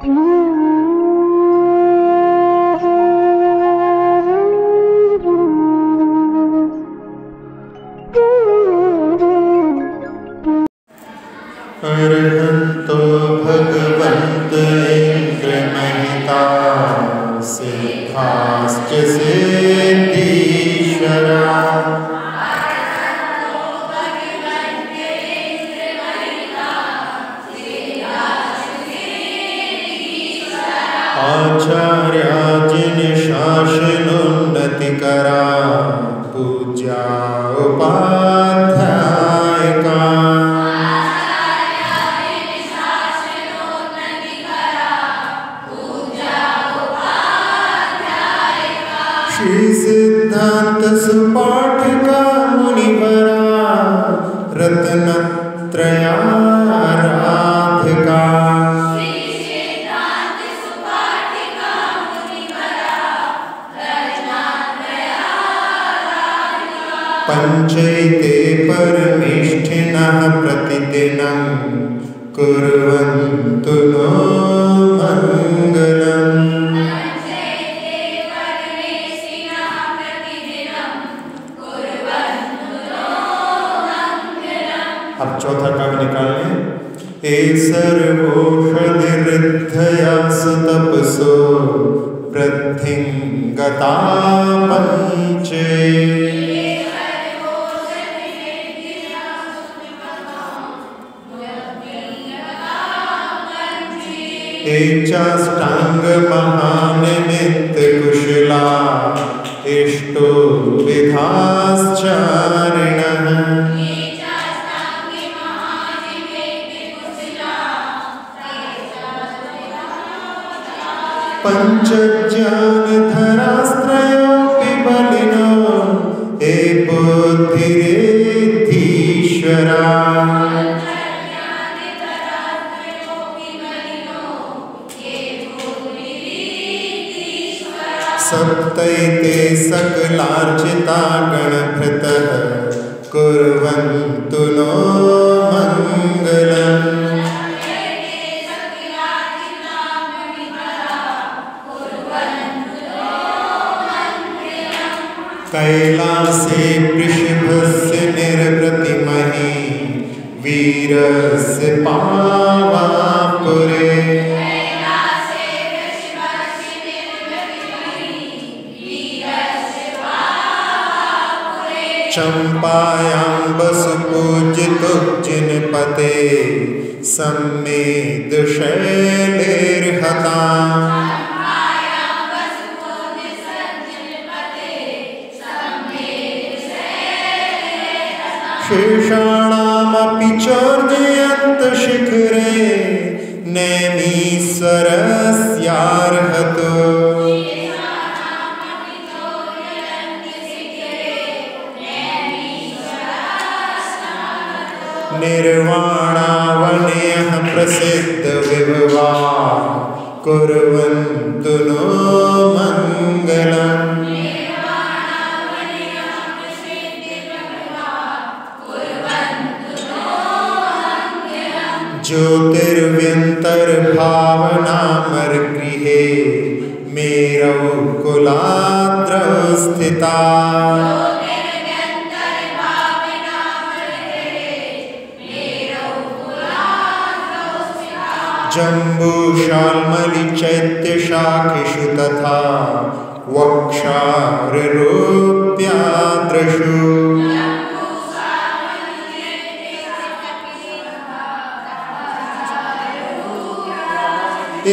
अरहंतो भगवन्त इंद्रमहिता सिद्धाश्च सिद्धीश्वरा आचार्या जिन शासनोन्नतिकरा पूज्या उपाध्यायिका श्री सिद्धांत सुपाठिका मुनिवरा रत्नत्रयाराधिका पंचैते परमेष्ठिनः प्रतिदिनं कुर्वन्तु नो मङ्गलम्। अब चौथा काव्य निकाल लें। ए सर्वोषधिरिद्धया सुतपसो वृद्धिंगता पंचे चाष्टांग महानिमित्त कुशला इष्टो विधाश्चारिणः पंचज्ञानधरास्त्रयोऽपि बलिनो हे बुद्धिरेद्धीश्वरा सप्तैते सकलार्चिता गणभृतः कुर्वन्तु नो मङ्गलम्। कैलासे वृषभस्य निर्वृतिमहि वीरस्य पावापुरे चंपायां वसुपूजितुज्जिनपते सम्मेद शैलेर्हता शेषाणामपि चोर्जयन्त शिखरे नैमीश्वरस्यार्हतो निर्वाणावनयः प्रसिद्ध विभवा कुर्वन्तु नो मङ्गलम्। ज्योतिर्व्यन्तर्भावनामर्गृहे मेरौ कुलाद्रौ स्थिता जम्बूशाल्मलिचैत्यशाखेषु तथा वक्षाररूप्याद्रषु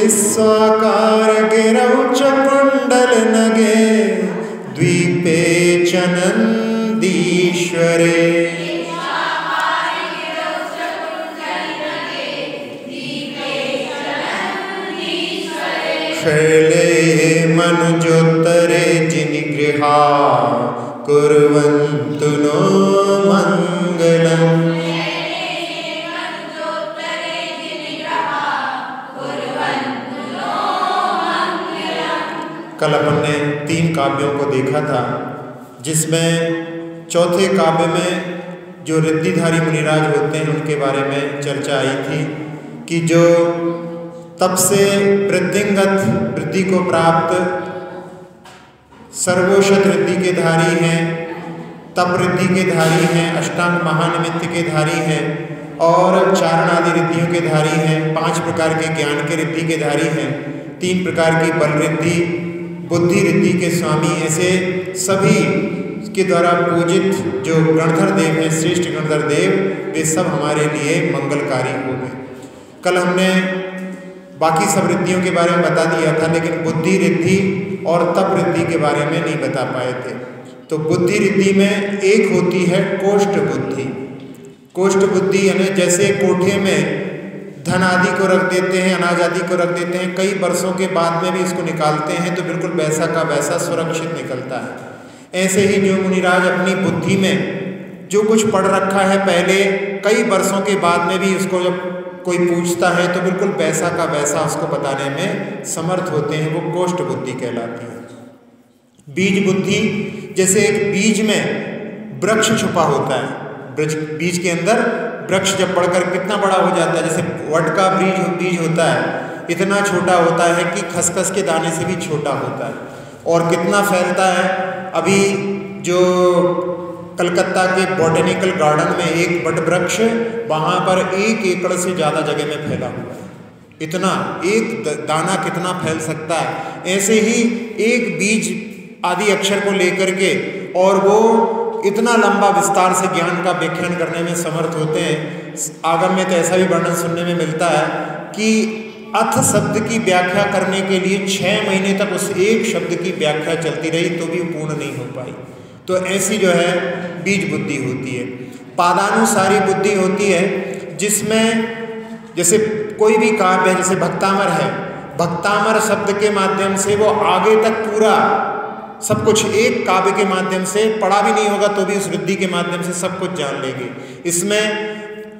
स्वाकारगिरौ च कुण्डलनगे द्वीपे च नन्दीश्वरे शैले मनुजोत्तरे जिनिगृहा कुर्वन्तु नो मङ्गलम्। कल अपन ने 3 काव्यों को देखा था, जिसमें चौथे काव्य में जो रिद्धिधारी मुनिराज होते हैं उनके बारे में चर्चा आई थी कि जो तप से वृद्धिंगत वृद्धि को प्राप्त, सर्वोषध वृद्धि के धारी हैं, तप वृद्धि के धारी हैं, अष्टांग महानिमित्त के धारी हैं और चारण आदि रिद्धियों के धारी हैं, 5 प्रकार के ज्ञान के रिद्धि के धारी हैं, 3 प्रकार की बल रिद्धि, बुद्धि रिद्धि के स्वामी, ऐसे सभी के द्वारा पूजित जो गणधर देव हैं, श्रेष्ठ गणधर देव, वे सब हमारे लिए मंगलकारी हो गए। कल हमने बाकी सब रिद्धियों के बारे में बता दिया था, लेकिन बुद्धि रिद्धि और तप रिद्धि के बारे में नहीं बता पाए थे। तो बुद्धि रिद्धि में एक होती है कोष्ठ बुद्धि। कोष्ठ बुद्धि यानी जैसे कोठे में धन आदि को रख देते हैं, अनाज आदि को रख देते हैं, कई वर्षों के बाद में भी इसको निकालते हैं तो बिल्कुल वैसा का वैसा सुरक्षित निकलता है। ऐसे ही जो मुनिराज अपनी बुद्धि में जो कुछ पढ़ रखा है पहले, कई वर्षों के बाद में भी उसको जब कोई पूछता है तो बिल्कुल वैसा का वैसा उसको बताने में समर्थ होते हैं, वो कोष्ठ बुद्धि कहलाती है। बीज बुद्धि, जैसे एक बीज में वृक्ष छुपा होता है, बीज के अंदर वृक्ष जब बढ़कर कितना बड़ा हो जाता है, जैसे वट का बीज होता है, इतना छोटा होता है कि खसखस के दाने से भी छोटा होता है और कितना फैलता है। अभी जो कलकत्ता के बॉटेनिकल गार्डन में एक वट वृक्ष, वहाँ पर 1 एकड़ से ज़्यादा जगह में फैला हुआ है। इतना एक दाना कितना फैल सकता है। ऐसे ही एक बीज आदि अक्षर को लेकर के और वो इतना लंबा विस्तार से ज्ञान का व्याख्यान करने में समर्थ होते हैं। आगम में तो ऐसा भी वर्णन सुनने में मिलता है कि अथ शब्द की व्याख्या करने के लिए 6 महीने तक उस एक शब्द की व्याख्या चलती रही तो भी पूर्ण नहीं हो पाई। तो ऐसी जो है बीज बुद्धि होती है। पादानुसारी बुद्धि होती है, जिसमें जैसे कोई भी काव्य है, जैसे भक्तामर है, भक्तामर शब्द के माध्यम से वो आगे तक पूरा सब कुछ एक काव्य के माध्यम से, पढ़ा भी नहीं होगा तो भी उस रिद्धि के माध्यम से सब कुछ जान लेगी। इसमें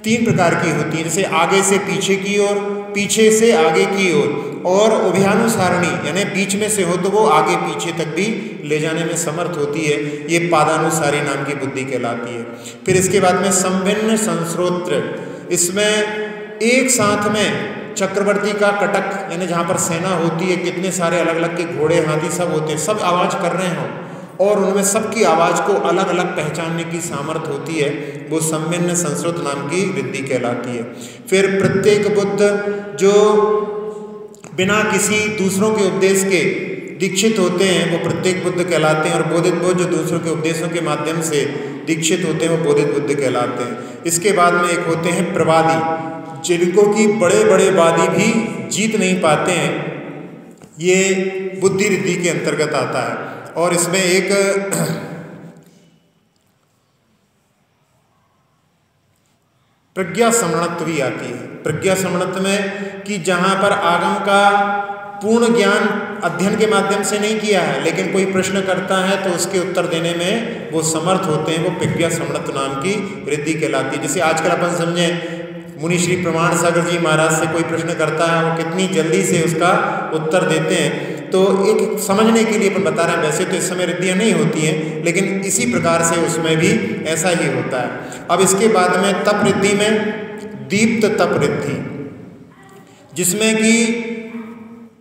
3 प्रकार की होती है, जैसे आगे से पीछे की ओर, पीछे से आगे की ओर, और उभयानुसारणी यानी बीच में से हो तो वो आगे पीछे तक भी ले जाने में समर्थ होती है। ये पादानुसारी नाम की बुद्धि कहलाती है। फिर इसके बाद में संभिन्न संस्रोत्र, इसमें एक साथ में चक्रवर्ती का कटक यानी जहाँ पर सेना होती है, कितने सारे अलग अलग के घोड़े हाथी सब होते हैं, सब आवाज़ कर रहे हों और उनमें सबकी आवाज़ को अलग अलग पहचानने की सामर्थ्य होती है, वो संभिन्न संस्कृत नाम की रिद्धि कहलाती है। फिर प्रत्येक बुद्ध जो बिना किसी दूसरों के उपदेश के दीक्षित होते हैं वो प्रत्येक बुद्ध कहलाते हैं, और बोधित बुद्ध जो दूसरों के उपदेशों के माध्यम से दीक्षित होते हैं वो बोधित बुद्ध कहलाते हैं। इसके बाद में एक होते हैं प्रवादी, जिनको कि बड़े बड़े वादी भी जीत नहीं पाते हैं, ये बुद्धि रिद्धि के अंतर्गत आता है। और इसमें एक प्रज्ञा समणत्व भी आती है। प्रज्ञा समणत्व में कि जहाँ पर आगम का पूर्ण ज्ञान अध्ययन के माध्यम से नहीं किया है, लेकिन कोई प्रश्न करता है तो उसके उत्तर देने में वो समर्थ होते हैं, वो प्रज्ञा समणत्व नाम की रिद्धि कहलाती है। जैसे आजकल अपन समझें मुनि श्री प्रमाण सागर जी महाराज से कोई प्रश्न करता है, वो कितनी जल्दी से उसका उत्तर देते हैं, तो एक समझने के लिए अपन बता रहे हैं। वैसे तो इस समय रिद्धियाँ नहीं होती हैं, लेकिन इसी प्रकार से उसमें भी ऐसा ही होता है। अब इसके बाद में तप रिद्धि में दीप्त तप रिद्धि, जिसमें कि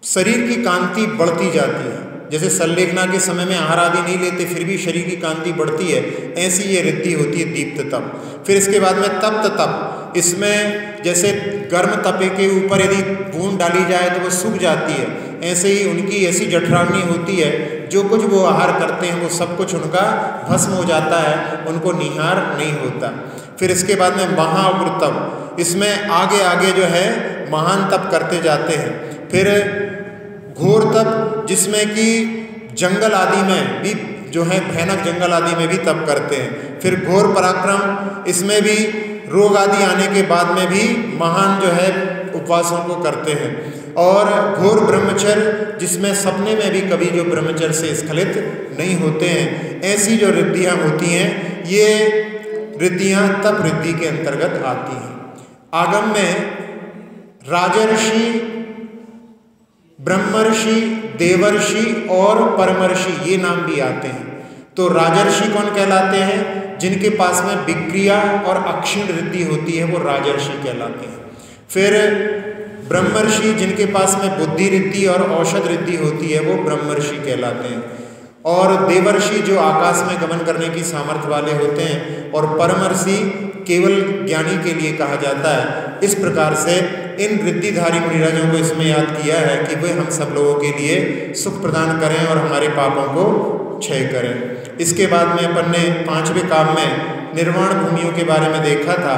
शरीर की कांति बढ़ती जाती है। जैसे सल्लेखना के समय में आहार आदि नहीं लेते फिर भी शरीर की कांति बढ़ती है, ऐसी ये रिद्धि होती है दीप्त तप। फिर इसके बाद में तप्त तप, इसमें जैसे गर्म तपे के ऊपर यदि बूंद डाली जाए तो वो सूख जाती है, ऐसे ही उनकी ऐसी जठराग्नि होती है, जो कुछ वो आहार करते हैं वो सब कुछ उनका भस्म हो जाता है, उनको निहार नहीं होता। फिर इसके बाद में महाउग्र तप, इसमें आगे आगे जो है महान तप करते जाते हैं। फिर घोर तप, जिसमें कि जंगल आदि में भी जो है भयानक जंगल आदि में भी तप करते हैं। फिर घोर पराक्रम, इसमें भी रोग आदि आने के बाद में भी महान जो है उपवासों को करते हैं। और घोर ब्रह्मचर्य, जिसमें सपने में भी कभी जो ब्रह्मचर्य से स्खलित नहीं होते हैं। ऐसी जो रिद्धियाँ होती हैं, ये रिद्धियाँ तप रिद्धि के अंतर्गत आती हैं। आगम में राजर्षि, ब्रह्मर्षि, देवर्षि और परमर्षि ये नाम भी आते हैं। तो राजर्षि कौन कहलाते हैं? जिनके पास में विक्रिया और अक्षीण रिद्धि होती है वो राजर्षि कहलाते हैं। फिर ब्रह्मर्षि जिनके पास में बुद्धि रिद्धि और औषध रिद्धि होती है वो ब्रह्मर्षि कहलाते हैं। और देवर्षि जो आकाश में गमन करने की सामर्थ्य वाले होते हैं, और परमर्षि केवल ज्ञानी के लिए कहा जाता है। इस प्रकार से इन रिद्धिधारी मुनिराजों को इसमें याद किया है कि वे हम सब लोगों के लिए सुख प्रदान करें और हमारे पापों को क्षय करें। इसके बाद में अपन ने 5वें काम में निर्वाण भूमियों के बारे में देखा था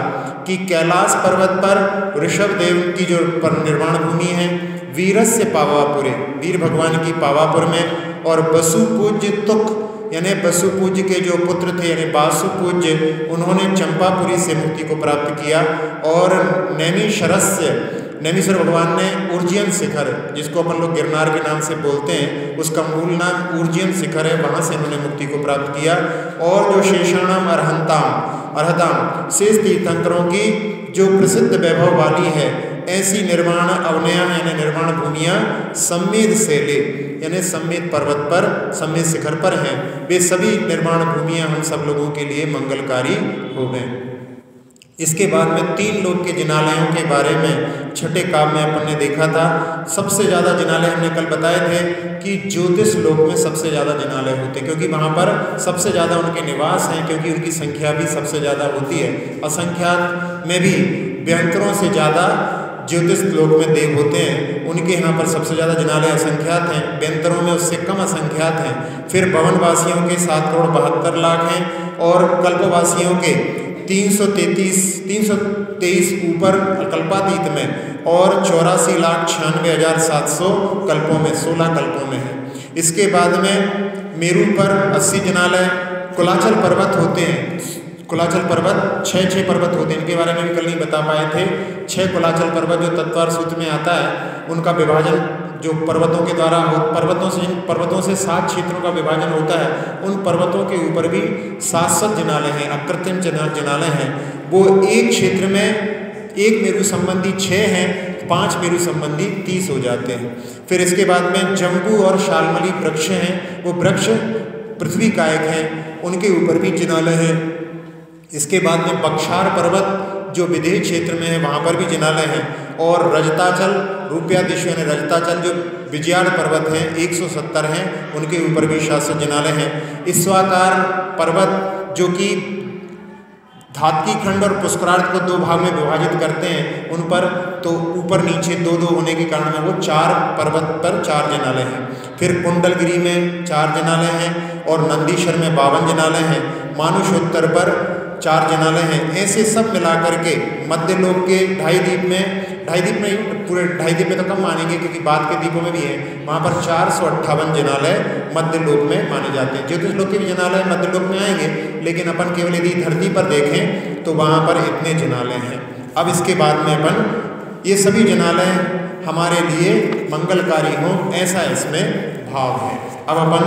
कि कैलाश पर्वत पर ऋषभ देव की जो निर्वाण भूमि है वीरस्य पावापुरे, वीर भगवान की पावापुर में, और बसुपूज्य तुक यानी बसुपूज्य के जो पुत्र थे यानी बासुपूज्य उन्होंने चंपापुरी से मुक्ति को प्राप्त किया। और नैमिषर भगवान ने उर्जियन शिखर, जिसको अपन लोग गिरनार के नाम से बोलते हैं, उसका मूल नाम उर्जियन शिखर है, वहाँ से उन्होंने मुक्ति को प्राप्त किया। और जो शेषाणाम अर्हताम शेष तीर्थंकरों की जो प्रसिद्ध वैभव वाली है ऐसी निर्वाण अवनया यानी निर्वाण भूमियाँ सम्मेद शैले यानी सम्मेद पर्वत पर, सम्मेद शिखर पर हैं। वे सभी निर्वाण भूमियाँ हम सब लोगों के लिए मंगलकारी हो गए। इसके बाद में 3 लोक के जिनालयों के बारे में छठे काम में अपन ने देखा था। सबसे ज़्यादा जिनालय हमने कल बताए थे कि ज्योतिष लोक में सबसे ज़्यादा जिनालय होते हैं, क्योंकि वहाँ पर सबसे ज़्यादा उनके निवास हैं, क्योंकि उनकी संख्या भी सबसे ज़्यादा होती है। असंख्यात में भी व्यंतरों से ज़्यादा ज्योतिष लोक में देव होते हैं, उनके यहाँ पर सबसे ज़्यादा जिनालय असंख्यात हैं, व्यंतरों में उससे कम असंख्यात हैं। फिर भवनवासियों के 7,72,00,000 हैं, और कल्पवासियों के 323 ऊपर कल्पातीत में, और 84,96,700 कल्पों में, 16 कल्पों में है। इसके बाद में मेरू पर 80 जिनालय, कुलाचल पर्वत होते हैं। कुलाचल पर्वत 6 पर्वत होते हैं, इनके बारे में भी कल नहीं बता पाए थे। 6 कुलाचल पर्वत जो तत्वार सूत्र में आता है, उनका विभाजन जो पर्वतों के द्वारा पर्वतों से 7 क्षेत्रों का विभाजन होता है, उन पर्वतों के ऊपर भी 7 जिनालय हैं, अकृत्रिम जिनालय हैं। वो एक क्षेत्र में एक मेरु संबंधी 6 हैं, 5 मेरु संबंधी 30 हो जाते हैं। फिर इसके बाद में जम्बू और शालमली वृक्ष हैं, वो वृक्ष पृथ्वी कायक हैं, उनके ऊपर भी जिनालय हैं। इसके बाद में बक्षार पर्वत जो विदेह क्षेत्र में है वहाँ पर भी जिनालय हैं, और रजताचल रूपयादिश यानी रजताचल जो विजयाड़ पर्वत हैं 170 हैं, उनके ऊपर भी 700 जिनालय हैं। ईश्वाकार पर्वत जो कि धात्की खंड और पुष्करार्थ को 2 भाग में विभाजित करते हैं, उन पर तो ऊपर नीचे 2-2 होने के कारण में वो 4 पर्वत पर 4 जिनालय हैं। फिर कुंडलगिरी में 4 जिनालय हैं, और नंदीश्वर में 52 जिनालय हैं। मानुषोत्तर पर 4 जिनालय हैं। ऐसे सब मिलाकर के मध्य लोक के ढाई द्वीप में पूरे ढाई द्वीप में तो कम मानेंगे क्योंकि बाद के द्वीपों में भी है, वहाँ पर 458 जिनालय मध्य लोक में माने जाते हैं। ज्योतिष लोक के भी जिनालय मध्य लोक में आएंगे, लेकिन अपन केवल यदि धरती पर देखें तो वहाँ पर इतने जिनालय हैं। अब इसके बाद में अपन ये सभी जिनालय हमारे लिए मंगलकारी हों ऐसा इसमें भाव है। अब अपन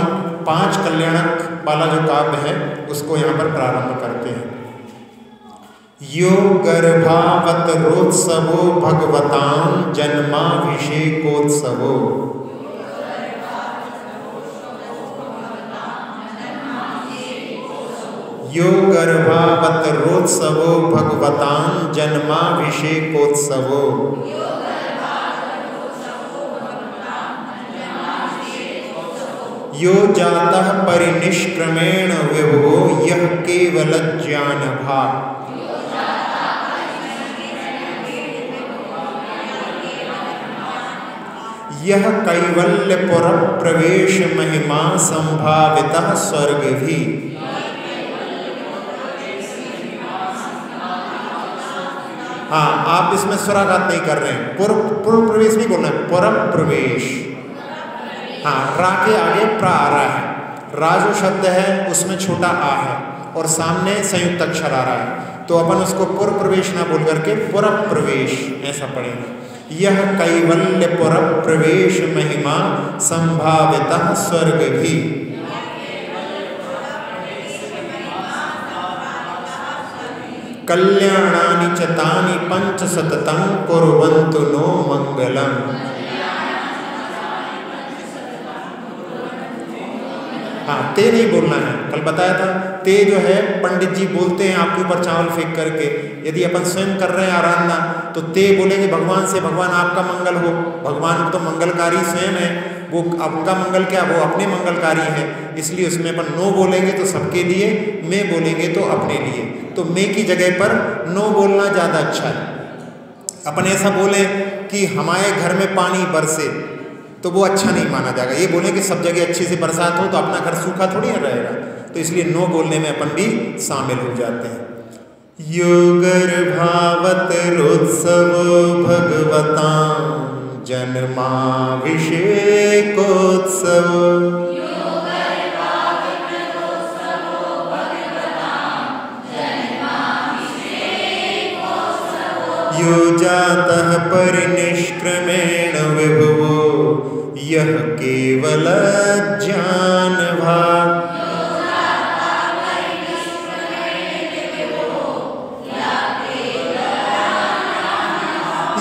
5 कल्याणक वाला जो काव्य है उसको यहाँ पर प्रारंभ करते हैं। यो गर्भावत रोत्सवो भगवतां जन्माभिषेकोत्सवो, यो गर्भावत रोत्सवो भगवतां जन्माभिषेकोत्सवो, यो जातः परिनिष्क्रमेण विभो यः केवलज्ञानभाक्, यह कैवल्यपुर प्रवेश महिमा संभावितः स्वर्ग भी। हाँ, आप इसमें स्वराघात नहीं कर रहे हैं, पूर्व प्रवेश भी बोलना है, पुर प्रवेश। हाँ, रा के आगे प्रा आ रहा है, रा जो शब्द है उसमें छोटा आ है और सामने संयुक्त अक्षर आ रहा है, तो अपन उसको पूर्व प्रवेश ना बोल करके पुर प्रवेश ऐसा पढ़ेंगे। यह कैवल्यपुर प्रवेश महिमा संभावितः स्वर्ग भी। कल्याणानि च तानि पंच सततं कुर्वन्तु नो मंगलम्। हाँ, ते नहीं बोलना है, कल बताया था। ते जो है पंडित जी बोलते हैं आपके ऊपर चावल फेंक करके, यदि अपन स्वयं कर रहे हैं आराधना तो ते बोलेंगे भगवान से, भगवान आपका मंगल हो। भगवान तो मंगलकारी स्वयं है, वो आपका मंगल क्या, वो अपने मंगलकारी है, इसलिए उसमें अपन नो बोलेंगे तो सबके लिए, मैं बोलेंगे तो अपने लिए। तो मैं की जगह पर नो बोलना ज़्यादा अच्छा है। अपन ऐसा बोले कि हमारे घर में पानी बरसे तो वो अच्छा नहीं माना जाएगा। ये बोले कि सब जगह अच्छी से बरसात हो तो अपना घर सूखा थोड़ी ना रहेगा, तो इसलिए नो बोलने में अपन भी शामिल हो जाते हैं। योगर्भावत रोत्सव भगवतां जन्माभिषेकोत्सव। यो जातः परिनिष्क्रमेण विभुवो यः केवल ज्ञान भाग।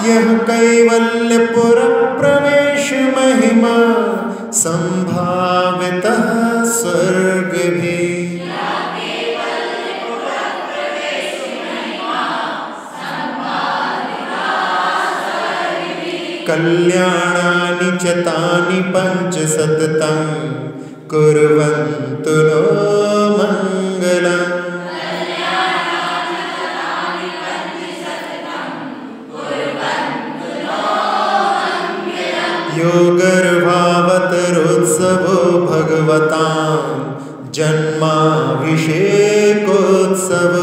यह कैवल्यपुर प्रवेश महिमा संभावितः स्वर्ग भी। कल्याणानि च तानि पंच सततं कुर्वन्तु नो मंगलम्। योगर्भावतरोत्सवो भगवतां जन्माभिषेकोत्सव।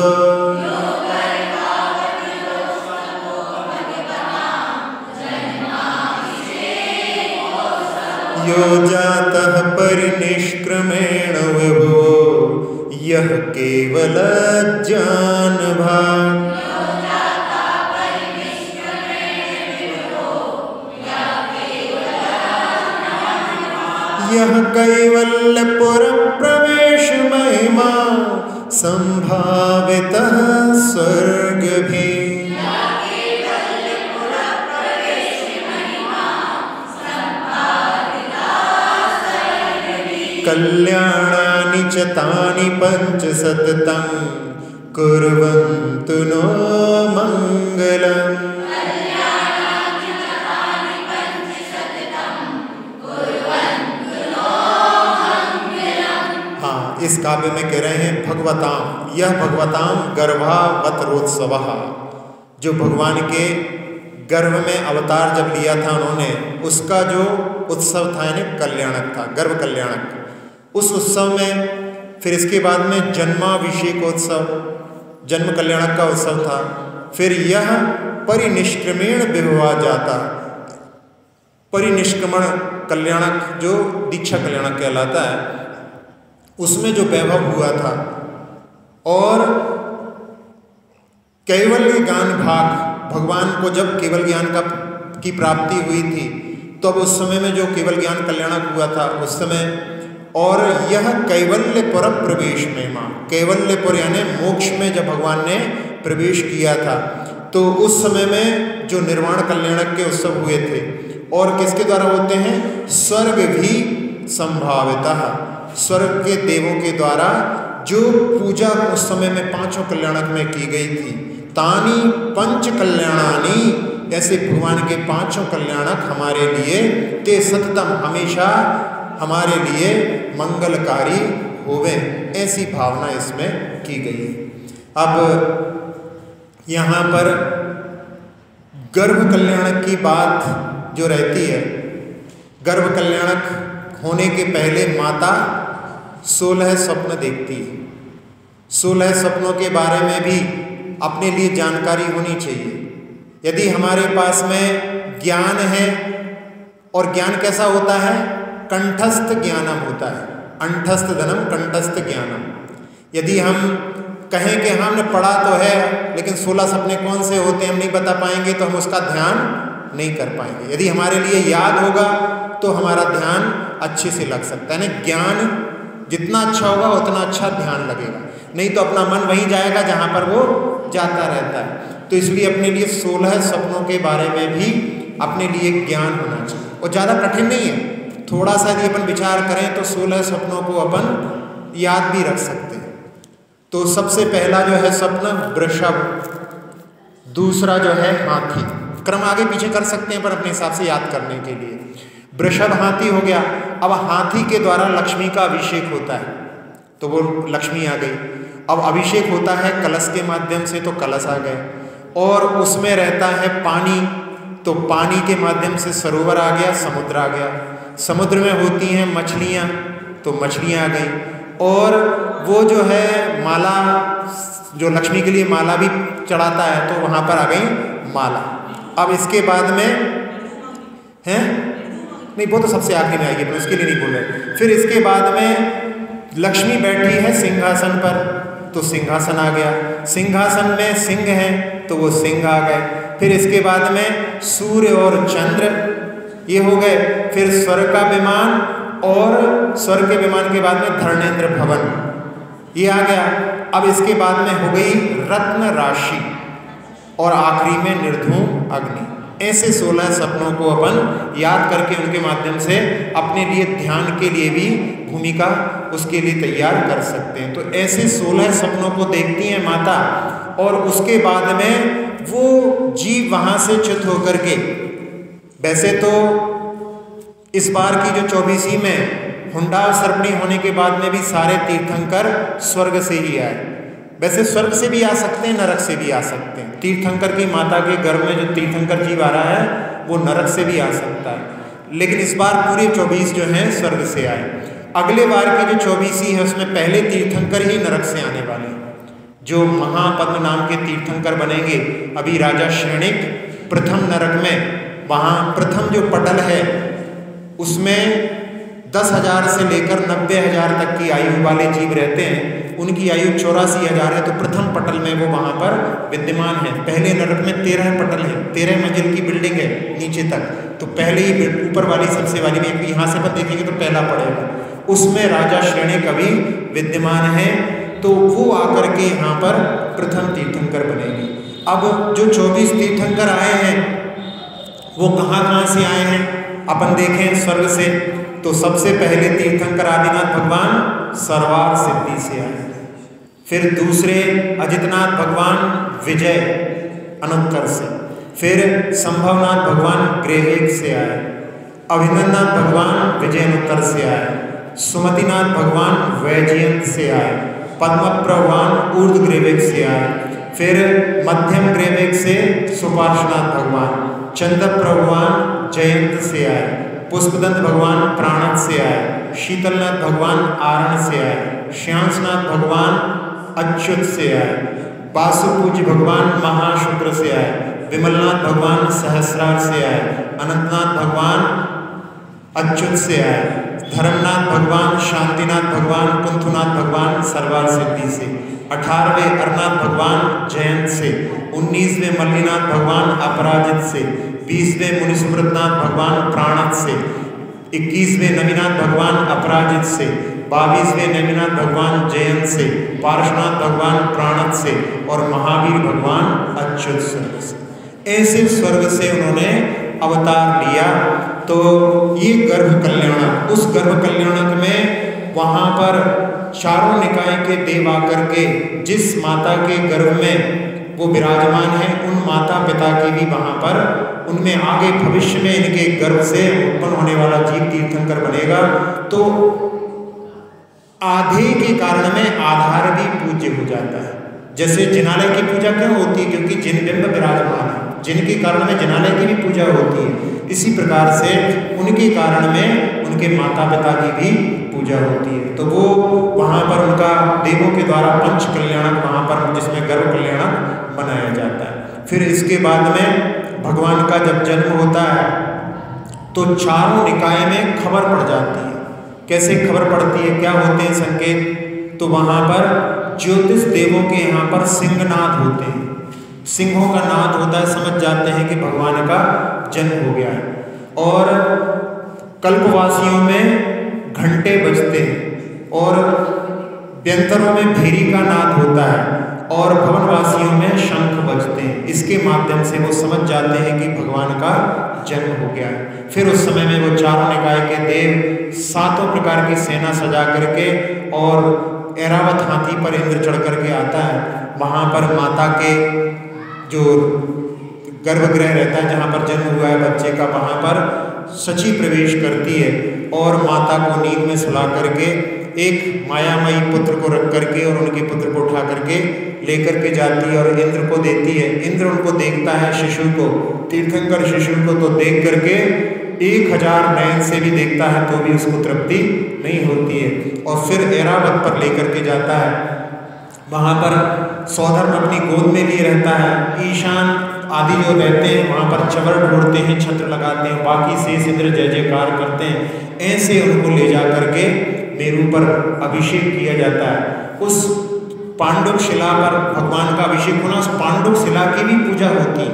यो जातः परिनिष्क्रमेण विभुवो यः केवल ज्ञान भाग। यह कैवल्यपुर प्रवेश महिमा संभावितः स्वर्ग भी। कल्याणानि च तानि पंच सततं कुर्वन्तु नो मंगलम्। हाँ, इस काव्य में कह रहे हैं भगवताम, यह भगवताम गर्भावतरोत्सवः, जो भगवान के गर्भ में अवतार जब लिया था उन्होंने, उसका जो उत्सव था यानी कल्याणक था, गर्भ कल्याणक। उस उत्सव में फिर इसके बाद में जन्माभिषेकोत्सव, जन्म कल्याणक का उत्सव था। फिर यह परिनिष्क्रमेण विभवा जाता, परिनिष्क्रमण कल्याणक जो दीक्षा कल्याणक कहलाता है, उसमें जो वैभव हुआ था। और कैवल्य ज्ञान भाग, भगवान को जब केवल ज्ञान की प्राप्ति हुई थी तो अब उस समय में जो केवल ज्ञान कल्याणक हुआ था उस समय, और यह कैवल्यपुर प्रवेश महिमा, कैवल्यपुर यानी मोक्ष में जब भगवान ने प्रवेश किया था तो उस समय में जो निर्वाण कल्याणक के उत्सव हुए थे, और किसके द्वारा होते हैं, स्वर्ग भी संभावितः, स्वर्ग के देवों के द्वारा जो पूजा उस समय में पांचों कल्याणक में की गई थी। तानी पंच कल्याणानी, ऐसे भगवान के पांचों कल्याणक हमारे लिए ते सततम, हमेशा हमारे लिए मंगलकारी होवे, ऐसी भावना इसमें की गई है। अब यहाँ पर गर्भ कल्याणक की बात जो रहती है, गर्भ कल्याणक होने के पहले माता 16 स्वप्न देखती है। 16 स्वप्नों के बारे में भी अपने लिए जानकारी होनी चाहिए। यदि हमारे पास में ज्ञान है, और ज्ञान कैसा होता है, कंठस्थ ज्ञानम होता है, अंठस्थ धनम कंठस्थ ज्ञानम। यदि हम कहें कि हमने पढ़ा तो है लेकिन 16 सपने कौन से होते हैं हम नहीं बता पाएंगे तो हम उसका ध्यान नहीं कर पाएंगे। यदि हमारे लिए याद होगा तो हमारा ध्यान अच्छे से लग सकता है ना। ज्ञान जितना अच्छा होगा उतना अच्छा ध्यान लगेगा, नहीं तो अपना मन वहीं जाएगा जहाँ पर वो जाता रहता है। तो इसलिए अपने लिए 16 सपनों के बारे में भी अपने लिए ज्ञान होना चाहिए, और ज़्यादा कठिन नहीं है। थोड़ा सा यदि अपन विचार करें तो 16 सपनों को अपन याद भी रख सकते हैं। तो सबसे पहला जो है स्वप्न वृषभ, दूसरा जो है हाथी। क्रम आगे पीछे कर सकते हैं पर अपने हिसाब से याद करने के लिए। वृषभ हाथी हो गया। अब हाथी के द्वारा लक्ष्मी का अभिषेक होता है, तो वो लक्ष्मी आ गई। अब अभिषेक होता है कलश के माध्यम से, तो कलश आ गए। और उसमें रहता है पानी, तो पानी के माध्यम से सरोवर आ गया, समुद्र आ गया। समुद्र में होती हैं मछलियाँ, तो मछलियाँ आ गई। और वो जो है माला, जो लक्ष्मी के लिए माला भी चढ़ाता है, तो वहाँ पर आ गई माला। अब इसके बाद में हैं, नहीं वो तो सबसे आखिरी में आएगी, तो उसके लिए नहीं बोल रहे। फिर इसके बाद में लक्ष्मी बैठी है सिंहासन पर, तो सिंहासन आ गया। सिंहासन में सिंह है, तो वो सिंह आ गए। फिर इसके बाद में सूर्य और चंद्र ये हो गए। फिर स्वर्ग का विमान, और स्वर्ग के विमान के बाद में धर्मेंद्र भवन ये आ गया। अब इसके बाद में हो गई रत्न राशि, और आखिरी में निर्धूम अग्नि। ऐसे 16 सपनों को अपन याद करके उनके माध्यम से अपने लिए ध्यान के लिए भी भूमिका उसके लिए तैयार कर सकते हैं। तो ऐसे 16 सपनों को देखती हैं माता, और उसके बाद में वो जीव वहाँ से च्युत होकर के, वैसे तो इस बार की जो 24वीं में हुंडा और सर्पणी होने के बाद में भी सारे तीर्थंकर स्वर्ग से ही आए। वैसे स्वर्ग से भी आ सकते हैं, नरक से भी आ सकते हैं। तीर्थंकर की माता के गर्भ में जो तीर्थंकर जीव आ रहा है वो नरक से भी आ सकता है, लेकिन इस बार पूरे 24 जो हैं स्वर्ग से आए। अगले बार की जो 24वीं है उसमें पहले तीर्थंकर ही नरक से आने वाले हैं, जो महापद्म नाम के तीर्थंकर बनेंगे। अभी राजा श्रेणिक प्रथम नरक में, वहाँ प्रथम जो पटल है उसमें 10,000 से लेकर 90,000 तक की आयु वाले जीव रहते हैं। उनकी आयु 84,000 है, तो प्रथम पटल में वो वहाँ पर विद्यमान है। पहले नरक में 13 पटल है, 13 मंजिल की बिल्डिंग है नीचे तक, तो पहले ही ऊपर वाली सबसे वाली में यहाँ से अपन देखेंगे तो पहला पड़ेगा, उसमें राजा श्रेणिक अभी विद्यमान है। तो वो आकर के यहाँ पर प्रथम तीर्थंकर बनेगी। अब जो 24 तीर्थंकर आए हैं वो कहाँ से आए हैं, अपन देखें स्वर्ग से, तो सबसे पहले तीर्थंकर आदिनाथ भगवान सरवार सिद्धि से आए। फिर दूसरे अजितनाथ भगवान विजय अनुत्तर से। फिर संभवनाथ भगवान ग्रेवेक से आए। अभिनंदनाथ भगवान विजय अनुत्तर से आए। सुमतिनाथ भगवान वैजयंत से आए। पद्मप्रभवान ऊर्ध ग्रेवेक से आए। फिर मध्यम ग्रेवेक से सुपार्श्वनाथ भगवान। चंद्रप्रभवान जयंत से आए। पुष्पदंत भगवान प्राणत से आए। शीतलनाथ भगवान आरण से आए। श्यांसनाथ भगवान अच्युत से आए। वासुपूज्य भगवान महाशुक्र से आए। विमलनाथ भगवान सहस्रार से आए। अनंतनाथ भगवान अच्युत से आए। धर्मनाथ भगवान शांतिनाथ भगवान कुंथुनाथ भगवान सरवार सिद्धि से। 18वें अरनाथ भगवान जयंत से। 19वें मल्लीनाथ भगवान अपराजित से। 20वें मुनिसुब्रतनाथ भगवान प्राणत से। 21वें नवीनाथ भगवान अपराजित से। 22वें नवीनाथ भगवान जयंत से। पार्श्वनाथ भगवान प्राणत से और महावीर भगवान अच्युत से। ऐसे स्वर्ग से उन्होंने अवतार लिया। तो ये गर्भ कल्याणक, उस गर्भ कल्याणक में वहाँ पर चारों निकाय के देव आकर के जिस माता के गर्भ में वो विराजमान है, उन माता पिता की भी वहाँ पर उनमें आगे भविष्य में इनके गर्भ से उत्पन्न होने वाला जीव तीर्थंकर बनेगा। तो आधे के कारण में आधार भी पूज्य हो जाता है। जैसे जिनालय की पूजा क्यों होती है, क्योंकि जिनबिंब विराजमान है, जिनके कारण में जिनालय की भी पूजा होती है। इसी प्रकार से उनके कारण में उनके माता पिता की भी पूजा होती है। तो वो वहाँ पर उनका देवों के द्वारा पंच कल्याणक वहाँ पर जिसमें गर्भ कल्याणक बनाया जाता है। फिर इसके बाद में भगवान का जब जन्म होता है तो चारों निकाय में खबर पड़ जाती है। कैसे खबर पड़ती है, क्या होते हैं संकेत, तो वहाँ पर ज्योतिष देवों के यहाँ पर सिंहनाद होते हैं। सिंहों का नाद होता है, समझ जाते हैं कि भगवान का जन्म हो गया है। और कल्पवासियों में घंटे बजते हैं और व्यंतरों में भेरी का नाद होता है और भवनवासियों में शंख बजते हैं। इसके माध्यम से वो समझ जाते हैं कि भगवान का जन्म हो गया है। फिर उस समय में वो चारों निकाय के देव 7 प्रकार की सेना सजा करके और ऐरावत हाथी पर इंद्र चढ़ करके आता है। वहाँ पर माता के जो गर्भगृह रहता है जहाँ पर जन्म हुआ है बच्चे का, वहाँ पर शची प्रवेश करती है और माता को नींद में सुला करके एक मायामयी पुत्र को रख करके और उनके पुत्र को उठा करके लेकर के जाती है और इंद्र को देती है। इंद्र उनको देखता है, शिशु को, तीर्थंकर शिशु को, तो देख करके 1000 नयन से भी देखता है तो भी उसको तृप्ति नहीं होती है। और फिर ऐरावत पर लेकर के जाता है, वहाँ पर सौधर्म अपनी गोद में लिए रहता है। ईशान आदि जो रहते हैं वहाँ पर चवर ढूंढते हैं, छत्र लगाते हैं, बाकी शेष इंद्र जय जयकार करते हैं। ऐसे उनको ले जा करके मेरू पर अभिषेक किया जाता है। उस पांडुक शिला पर भगवान का अभिषेक होना, उस पांडुक शिला की भी पूजा होती है,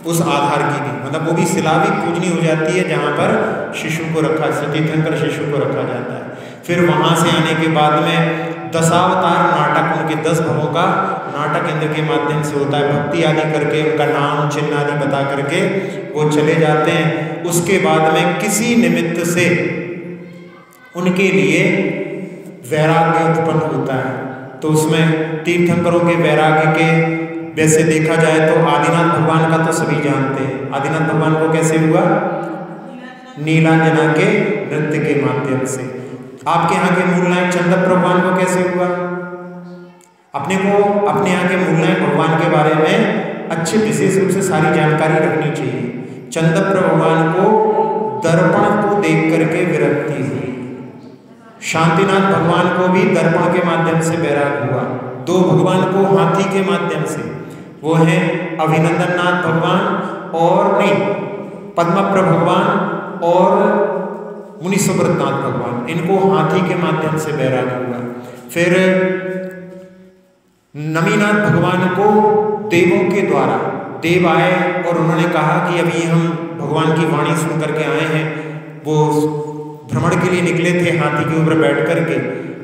उस आधार की भी, मतलब वो भी शिला भी पूजनी हो जाती है जहाँ पर शिशु को रखा, तीर्थंकर शिशु को रखा जाता है। फिर वहाँ से आने के बाद में दशावतार नाटक, उनके 10 भवों का नाटक इंद्र के माध्यम से होता है। भक्ति आदि करके उनका नाम चिन्ह आदि बता करके वो चले जाते हैं। उसके बाद में किसी निमित्त से उनके लिए वैराग्य उत्पन्न होता है। तो उसमें तीर्थंकरों के वैराग्य के वैसे देखा जाए तो आदिनाथ भगवान का तो सभी जानते हैं। आदिनाथ भगवान को कैसे हुआ? नीलांजना के नृत्य के माध्यम से। आपके यहाँ के मूल नायक चंद्र भगवान को कैसे हुआ? अपने यहाँ के मूल नायक भगवान के बारे में अच्छे विशेष रूप से सारी जानकारी रखनी चाहिए। चंद्र भगवान को दर्पण को देख करके विरक्ति हुई। शांतिनाथ भगवान को भी दर्पण के माध्यम से वैराग हुआ। 2 भगवान को हाथी के माध्यम से, वो हैं अभिनंदननाथ भगवान और पद्मप्रभ भगवान और मुनीश्वरनाथ भगवान, इनको हाथी के माध्यम से वैराग हुआ। फिर नमीनाथ भगवान को देवों के द्वारा देव आए और उन्होंने कहा कि अभी हम भगवान की वाणी सुन करके आए हैं। वो भ्रमण के लिए निकले थे हाथी के ऊपर बैठ करके,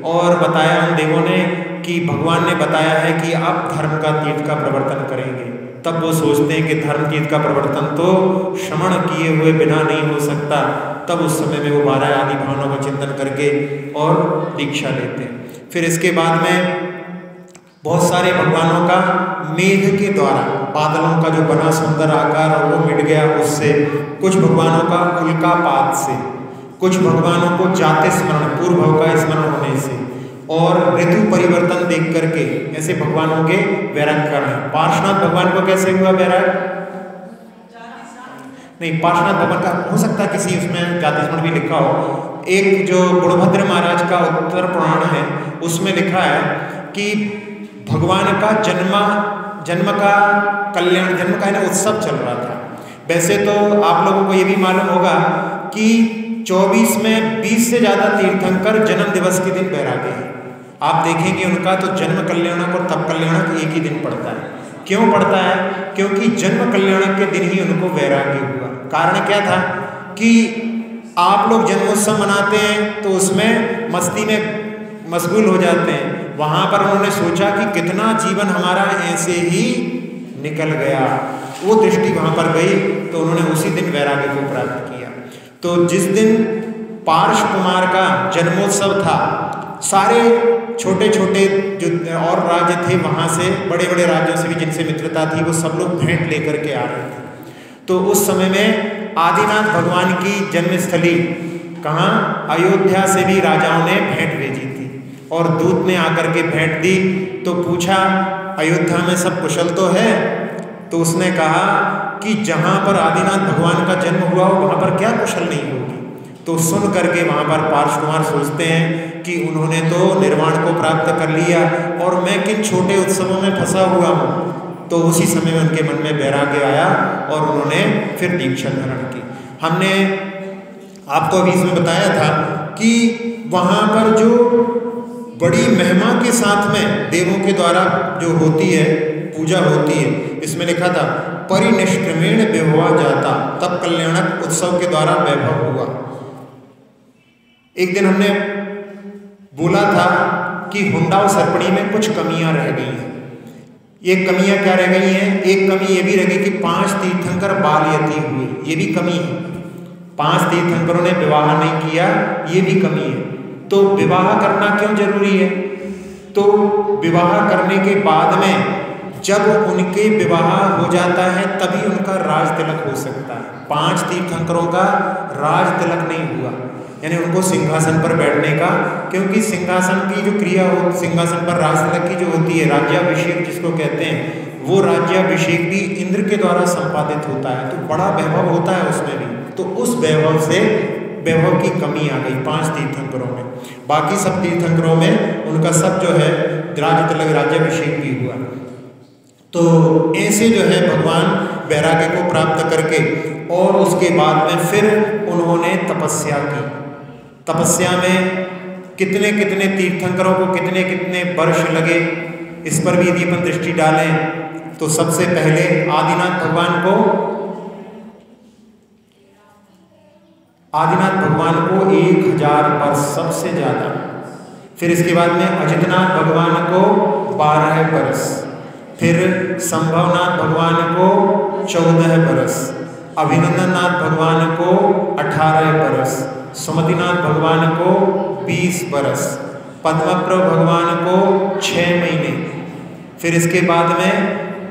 और बताया उन देवों ने कि भगवान ने बताया है कि आप धर्म का तीर्थ का प्रवर्तन करेंगे। तब वो सोचते हैं कि धर्म तीर्थ का प्रवर्तन तो श्रवण किए हुए बिना नहीं हो सकता। तब उस समय में वो 12 आदि भावों का चिंतन करके और दीक्षा लेते हैं। फिर इसके बाद में बहुत सारे भगवानों का मेघ के द्वारा, बादलों का जो बना सुंदर आकार और वो मिट गया उससे, कुछ भगवानों का उल्कापात से, कुछ भगवानों को जाते स्मरण, पूर्व भाव का स्मरण होने से, और ऋतु परिवर्तन देख करके ऐसे भगवानों के वैराग करना। पार्श्वनाथ भगवान को कैसे हुआ वैराग? नहीं, पार्श्वनाथ भगवान का हो सकता है किसी उसमें जाति स्मरण भी लिखा हो। एक जो गुणभद्र महाराज का उत्तर पुराण है उसमें लिखा है कि भगवान का जन्म का कल्याण, जन्म का उत्सव चल रहा था। वैसे तो आप लोगों को ये भी मालूम होगा कि 24 में 20 से ज़्यादा तीर्थंकर जन्म दिवस के दिन वैरागी हैं। आप देखेंगे उनका तो जन्म कल्याणक और तप कल्याणक एक ही दिन पड़ता है। क्यों पड़ता है? क्योंकि जन्म कल्याणक के दिन ही उनको वैराग्य हुआ। कारण क्या था कि आप लोग जन्मोत्सव मनाते हैं तो उसमें मस्ती में मशगूल हो जाते हैं। वहाँ पर उन्होंने सोचा कि कितना जीवन हमारा ऐसे ही निकल गया, वो दृष्टि वहाँ पर गई तो उन्होंने उसी दिन वैराग्य को प्राप्त किया। तो जिस दिन पार्श कुमार का जन्मोत्सव था, सारे छोटे छोटे जो और राज्य थे वहाँ से, बड़े बड़े राज्यों से भी जिनसे मित्रता थी, वो सब लोग भेंट लेकर के आ रहे थे। तो उस समय में आदिनाथ भगवान की जन्मस्थली कहाँ? अयोध्या से भी राजाओं ने भेंट भेजी थी और दूत ने आकर के भेंट दी। तो पूछा अयोध्या में सब कुशल तो है? तो उसने कहा कि जहाँ पर आदिनाथ भगवान का जन्म हुआ हो वहाँ पर क्या कुशल नहीं होगी। तो सुन करके वहाँ पर पार्श कुमार सोचते हैं कि उन्होंने तो निर्वाण को प्राप्त कर लिया और मैं किन छोटे उत्सवों में फंसा हुआ हूँ। तो उसी समय में उनके मन में वैराग्य आया और उन्होंने फिर दीक्षा धारण की। हमने आपको अभी इसमें बताया था कि वहाँ पर जो बड़ी महिमा के साथ में देवों के द्वारा जो होती है पूजा होती है, इसमें लिखा था परिनिष्क्रमेण विभवा जाता, तब कल्याणक उत्सव के द्वारा वैभव हुआ। एक दिन हमने बोला था कि हुंडाव सर्पणी में कुछ कमियां रह गई हैं। ये कमियां क्या रह गई हैं? एक कमी ये भी रह गई कि 5 तीर्थंकर बालयती हुए, ये भी कमी है। 5 तीर्थंकरों ने विवाह नहीं किया, ये भी कमी है। तो विवाह करना क्यों जरूरी है? तो विवाह करने के बाद में जब उनके विवाह हो जाता है तभी उनका राज तिलक हो सकता है। 5 तीर्थंकरों का राज तिलक नहीं हुआ, यानी उनको सिंहासन पर बैठने का, क्योंकि सिंहासन की जो क्रिया हो, सिंहासन पर राज तिलक की जो होती है, राज्याभिषेक जिसको कहते हैं, वो राज्याभिषेक भी इंद्र के द्वारा संपादित होता है, तो बड़ा वैभव होता है उसमें भी। तो उस वैभव की कमी आ गई 5 तीर्थंकरों में। बाकी सब तीर्थंकरों में उनका सब जो है राज तिलक, राज्याभिषेक भी हुआ। तो ऐसे जो है भगवान वैराग्य को प्राप्त करके और उसके बाद में फिर उन्होंने तपस्या की। तपस्या में कितने कितने तीर्थंकरों को कितने कितने वर्ष लगे, इस पर भी यदि अपन दृष्टि डालें तो सबसे पहले आदिनाथ भगवान को 1000 वर्ष सबसे ज़्यादा। फिर इसके बाद में अजितनाथ भगवान को 12 वर्ष, फिर संभवनाथ भगवान को 14 वर्ष, अभिनंदननाथ भगवान को 18 वर्ष, सुमतिनाथ भगवान को 20 वर्ष, पद्मप्रभ भगवान को 6 महीने, फिर इसके बाद में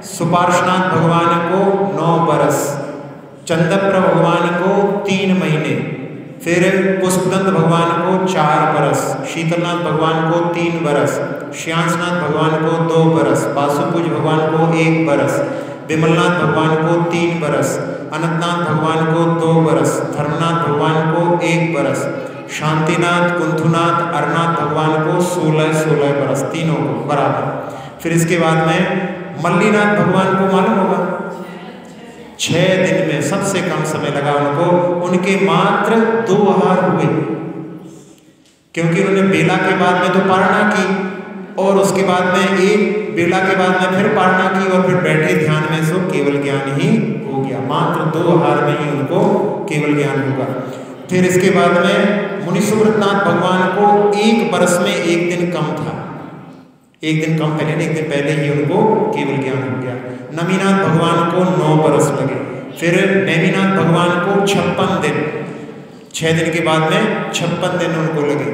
सुपार्श्वनाथ भगवान को 9 वर्ष, चंद्रप्रभ भगवान को 3 महीने, फिर पुष्पदंत भगवान को 4 वर्ष, शीतलनाथ भगवान को 3 वर्ष, श्यांसनाथ भगवान को 2 वर्ष, वासुपूज भगवान को 1 वर्ष, विमलनाथ भगवान को 3 वर्ष, अनंतनाथ भगवान को 2 वर्ष, धर्मनाथ भगवान को 1 वर्ष, शांतिनाथ, कुंथुनाथ, अरनाथ भगवान को 16 वर्ष, तीनों को बराबर। फिर इसके बाद में मल्लीनाथ भगवान को मालूम होगा 6 दिन में सबसे कम समय लगा उनको, उनके मात्र 2 आहार हुए, क्योंकि उन्होंने बेला के बाद में तो पारणा की और उसके बाद में एक बेला के बाद में फिर पारणा की और फिर बैठे ध्यान में सो केवल ज्ञान ही हो गया। मात्र 2 आहार में ही उनको केवल ज्ञान होगा। फिर इसके बाद में मुनि सुव्रतनाथ भगवान को 1 वर्ष में 1 दिन कम था, 1 दिन कम पहले, 1 दिन पहले ही उनको केवल ज्ञान हो गया। नमीनाथ भगवान को 9 वर्ष लगे, फिर नैमिनाथ भगवान को 56 दिन, 6 दिन के बाद में 56 दिन उनको लगे।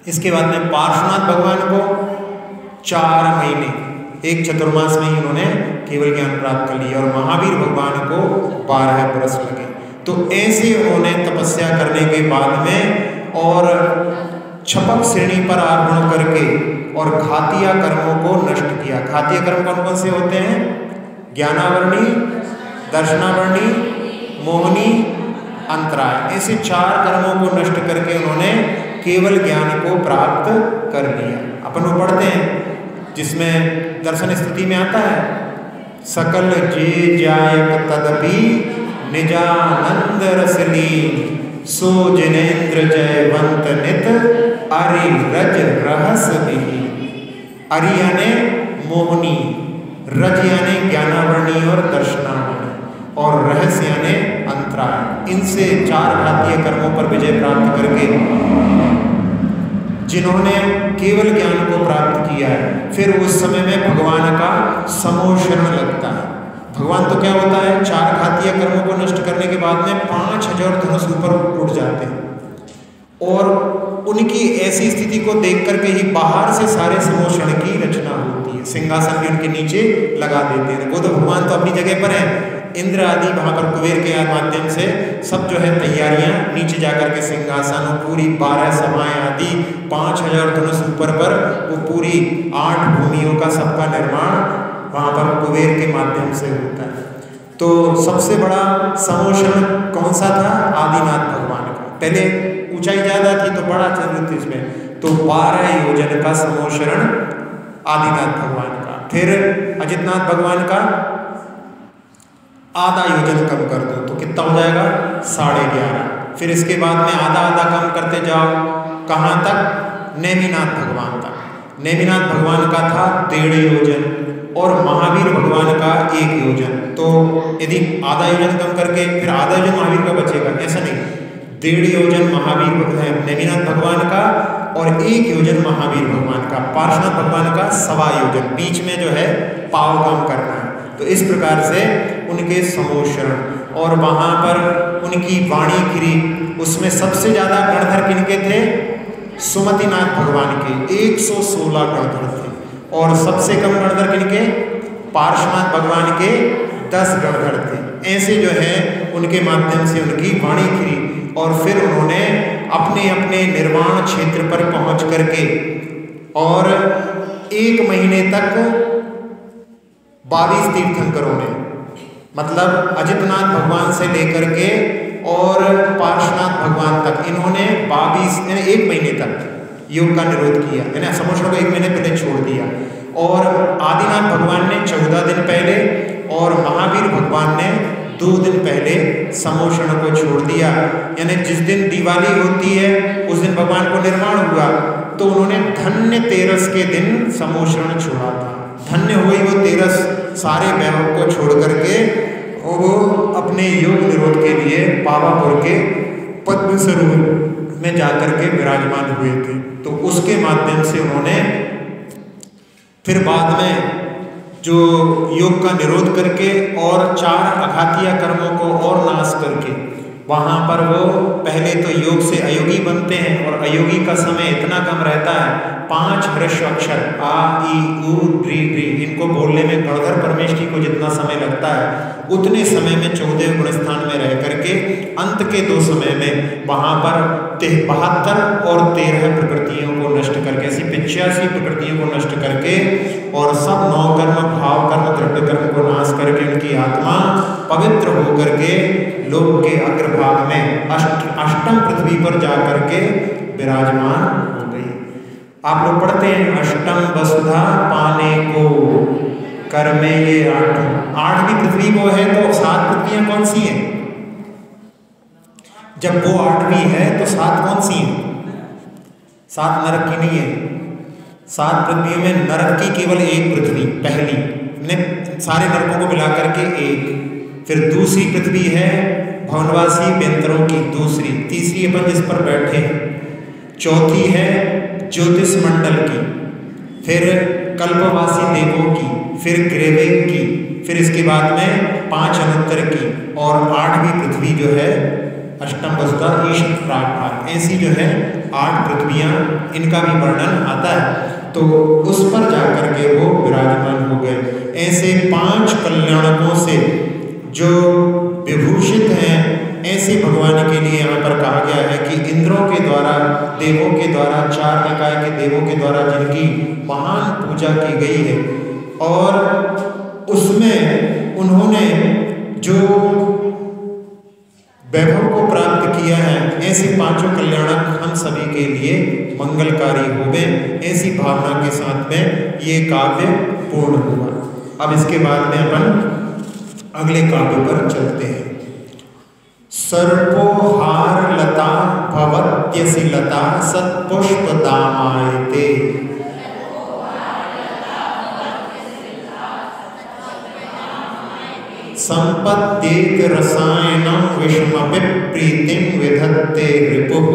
इसके बाद में पार्श्वनाथ भगवान को 4 महीने, 1 चतुर्मास में ही उन्होंने केवल ज्ञान प्राप्त कर लिया, और महावीर भगवान को 12 वर्ष लगे। तो ऐसे उन्होंने तपस्या करने के बाद में और छपक श्रेणी पर आरोहण करके और घातीय कर्मों को नष्ट किया। घातीय कर्म कौन कौन से होते हैं? ज्ञानावरणी, दर्शनावरणी, मोहनी, अंतराय। ऐसे 4 कर्मों को नष्ट करके उन्होंने केवल ज्ञान को प्राप्त कर लिया। अपन वो पढ़ते हैं जिसमें दर्शन स्थिति में आता है, सकल जे जायक तदपि निजानंद रसलीन, सो जिनेन्द्र जयवंत नित अरि रज रहस बिहि। अरि यानी मोहनी, रज यानी ज्ञानावरणी और दर्शनावरणी, और रहस्य यानी अंतराय। इनसे 4 घातीय कर्मों पर विजय प्राप्त करके जिन्होंने केवल ज्ञान को प्राप्त किया है, फिर उस समय में भगवान का समोशरण लगता है। भगवान तो क्या होता है, 4 घातीय कर्मों को नष्ट करने के बाद में 5000 धनुष ऊपर उठ जाते हैं, और उनकी ऐसी स्थिति को देख करके ही बाहर से सारे समोषण की रचना होती है। सिंहासन भी उनके नीचे लगा देते हैं। वो तो भगवान तो अपनी जगह पर है, इंद्र आदि वहाँ पर कुबेर के माध्यम से सब जो है तैयारियां, नीचे जाकर के सिंहासन और पूरी 12 सभाएं आदि 5000 धनुष ऊपर पर वो पूरी 8 भूमियों का सबका निर्माण वहाँ पर कुबेर के माध्यम से होता है। तो सबसे बड़ा समोषण कौन सा था? आदिनाथ भगवान का। पहले ऊंचाई ज़्यादा थी तो बड़ा चंद्र थी इसमें, तो 12 योजन का समोषण आदिनाथ भगवान का। फिर अजितनाथ भगवान का आधा योजन कम कर दो तो कितना हो जाएगा? 11.5। फिर इसके बाद में आधा आधा कम करते जाओ, कहाँ तक? नेमिनाथ भगवान तक। नेमिनाथ भगवान का था 1.5 योजन और महावीर भगवान का 1 योजन। तो यदि आधा योजन कम करके फिर आधा योजन महावीर का बचेगा, ऐसा नहीं, 1.5 योजन महावीर नेमिनाथ भगवान का और 1 योजन महावीर भगवान का। पार्श्वनाथ भगवान का 1.25 योजन, बीच में जो है पाव कम करना है। तो इस प्रकार से उनके समोषण, और वहाँ पर उनकी वाणी गिरी, उसमें सबसे ज़्यादा गणधर किनके थे? सुमतिनाथ भगवान के 116 गणधर थे, और सबसे कम गणधर किनके? पार्श्वनाथ भगवान के 10 गणधर थे। ऐसे जो है उनके माध्यम से उनकी वाणी थी और फिर उन्होंने अपने अपने निर्वाण क्षेत्र पर पहुंच करके और 1 महीने तक 22 तीर्थंकरों ने, मतलब अजितनाथ भगवान से लेकर के और पार्श्वनाथ भगवान तक इन्होंने 22 यानी 1 महीने तक योग का निरोध किया, यानी समोषण को 1 महीने पहले छोड़ दिया। और आदिनाथ भगवान ने 14 दिन पहले और महावीर भगवान ने 2 दिन पहले समोषण को छोड़ दिया। यानी जिस दिन दिवाली होती है उस दिन भगवान को निर्वाण हुआ, तो उन्होंने धन्य तेरस के दिन समोषण छोड़ा था। धन्य हुई वो तेरस, सारे वैभव को छोड़ करके वो अपने योग निरोध के लिए पावापुर के पद्म सरोवर में जाकर के विराजमान हुए थे। तो उसके माध्यम से उन्होंने फिर बाद में जो योग का निरोध करके और 4 अघातीय कर्मों को और नाश करके वहाँ पर वो पहले तो योग से अयोगी बनते हैं और अयोगी का समय इतना कम रहता है, 5 ह्रस्व अक्षर आ ई उ री री इनको बोलने में गणधर परमेष्ठी को जितना समय लगता है उतने समय में 14 गुण स्थान में रह करके अंत के 2 समय में वहाँ पर 72 और 13 प्रकृतियों को नष्ट करके, ऐसी 85 प्रकृतियों को नष्ट करके और सब 9 कर्म, भाव कर्म, द्रव्य कर्म को नाश करके उनकी आत्मा पवित्र होकर के लोक के अग्रभाग में अष्टम पृथ्वी पर जाकर के विराजमान हो गई। आप लोग पढ़ते हैं अष्टम वसुधा पाने को कर में ये 8वीं पृथ्वी को है, तो 7 पृथ्वियां कौन सी हैं? जब वो 8वीं है तो 7 कौन सी हैं? 7 नरक की नहीं है। 7 पृथ्वी में नरक की केवल 1 पृथ्वी पहली ने सारे नरकों को मिलाकर के 1, फिर दूसरी पृथ्वी है भवनवासी बेंतरों की दूसरी, तीसरी अपन जिस पर बैठे हैं, चौथी है ज्योतिष मंडल की, फिर कल्पवासी देवों की, फिर ग्रेवेग की, फिर इसके बाद में 5 अनुत्तर की और 8वीं पृथ्वी जो है अष्टम वसुधा ईश प्राग। ऐसी जो है 8 पृथ्वियां, इनका भी वर्णन आता है। तो उस पर जाकर के वो विराजमान हो गए। ऐसे 5 कल्याणकों से जो विभूषित हैं, ऐसे भगवान के लिए यहाँ पर कहा गया है कि इंद्रों के द्वारा, देवों के द्वारा, 4 निकाय के देवों के द्वारा जिनकी महान पूजा की गई है और उसमें उन्होंने जो वैभव को प्राप्त किया है, ऐसे 5 कल्याणक हम सभी के लिए मंगलकारी होवे, ऐसी भावना के साथ में ये काव्य पूर्ण हुआ। अब इसके बाद में अपन अगले काव्य पर चलते हैं। सर्पोहार लता भवत्यसि लता सत्पुष्प दामायते। संपद्येत रसायनं विषमपि प्रीतिं विधत्ते रिपुः।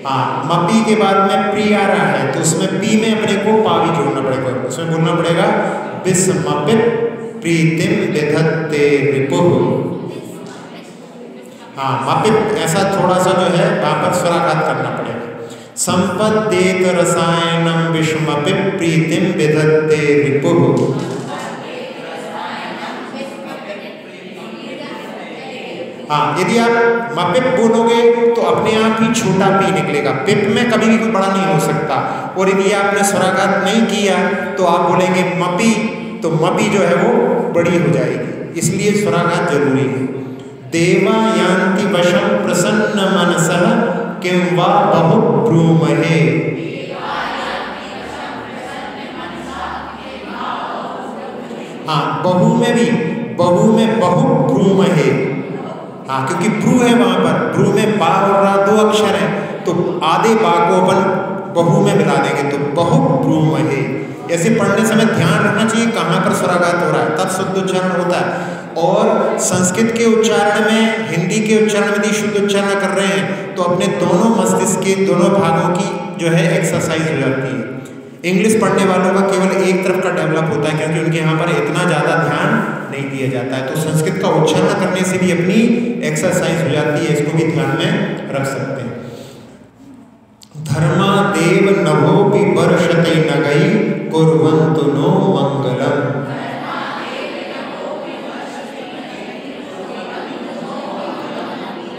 हाँ, मपी के बाद में प्री आ रहा है तो उसमें पी में अपने को पावी जोड़ना पड़ेगा, उसमें बोलना पड़ेगा विषमपि प्रीतिं विधत्ते रिपुः। हाँ, मपित ऐसा थोड़ा सा जो है वहां पर स्वराघात करना पड़ेगा। संपद्येत रसायनं विषमपि प्रीतिं विधत्ते रिपुः। हाँ, यदि आप मपिप बोलोगे तो अपने आप ही छोटा पी निकलेगा, पिप में कभी भी कोई बड़ा नहीं हो सकता। और यदि आपने स्वराघात नहीं किया तो आप बोलेंगे मपी, तो मपी जो है वो बड़ी हो जाएगी, इसलिए स्वराघात जरूरी है। देवा यान्ति वशं प्रसन्न मनसः किं वा बहु ब्रूमहे। हाँ, बहु में भी, बहु में बहु ब्रूमहे। हाँ, क्योंकि भ्रू है वहां पर, भ्रू में बा और रा 2 अक्षर हैं, तो आधे बा को अपन बहु में मिला देंगे तो बहु ब्रूमहे। ऐसे पढ़ने समय ध्यान रखना चाहिए कहाँ पर स्वराघात हो रहा है, तब शुद्ध उच्चारण होता है। और संस्कृत के उच्चारण में, हिंदी के उच्चारण में यदि शुद्ध उच्चारण कर रहे हैं तो अपने दोनों मस्तिष्क के दोनों भागों की जो है एक्सरसाइज हो जाती है। इंग्लिश पढ़ने वालों का केवल एक तरफ का डेवलप होता है क्योंकि उनके यहाँ पर इतना ज़्यादा ध्यान नहीं दिया जाता है। तो संस्कृत का उच्चारण करने से भी अपनी एक्सरसाइज हो जाती है, इसको भी ध्यान में रख सकते हैं। धर्म धर्मादेव नभोपि वर्षते नगै कुर्वन्तु नो मंगलम्।